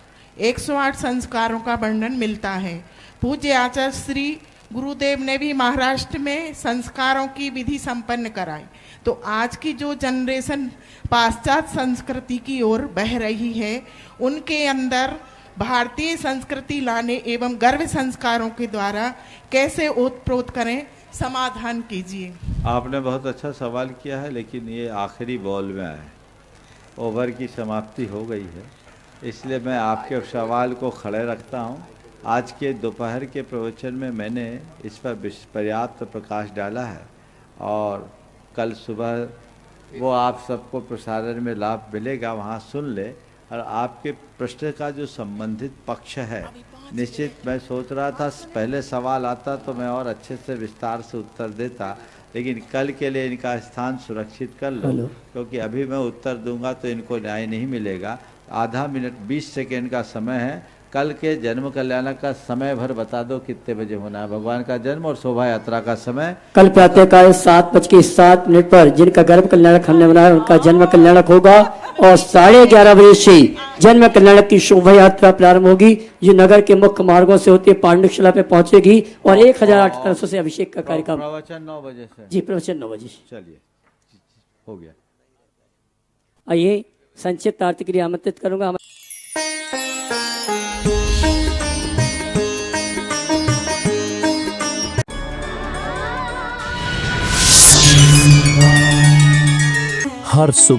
108 संस्कारों का वर्णन मिलता है। पूज्य आचार्य श्री गुरुदेव ने भी महाराष्ट्र में संस्कारों की विधि संपन्न कराई। तो आज की जो जनरेशन पाश्चात्य संस्कृति की ओर बह रही है, उनके अंदर भारतीय संस्कृति लाने एवं गर्भ संस्कारों के द्वारा कैसे ओतप्रोत करें, समाधान कीजिए। आपने बहुत अच्छा सवाल किया है, लेकिन ये आखिरी बॉल में आया है, ओवर की समाप्ति हो गई है, इसलिए मैं आपके सवाल को खड़े रखता हूँ। आज के दोपहर के प्रवचन में मैंने इस पर पर्याप्त प्रकाश डाला है और कल सुबह वो आप सबको प्रसारण में लाभ मिलेगा, वहाँ सुन ले। और आपके प्रश्न का जो संबंधित पक्ष है, निश्चित मैं सोच रहा था पहले सवाल आता तो मैं और अच्छे से विस्तार से उत्तर देता, लेकिन कल के लिए इनका स्थान सुरक्षित कर लो, क्योंकि अभी मैं उत्तर दूंगा तो इनको न्याय नहीं मिलेगा। आधा मिनट 20 सेकेंड का समय है। कल के जन्म कल्याण का समय भर बता दो कितने बजे होना है भगवान का जन्म और शोभा यात्रा का समय। कल प्रातःकाल 7:07 पर जिनका गर्भ कल्याणक हमने बनाया उनका जन्म कल्याणक होगा और 11:30 बजे से जन्म कल्याणक की शोभा यात्रा प्रारंभ होगी, जो नगर के मुख्य मार्गों से होती है पांडुशिला पे पहुंचेगी और 1800 से अभिषेक का कार्यक्रम। प्रवचन 9 बजे से। जी, प्रवचन 9 बजे। चलिए, हो गया। आइए संक्षिप्त आरती के लिए आमंत्रित करूंगा। हर सुबह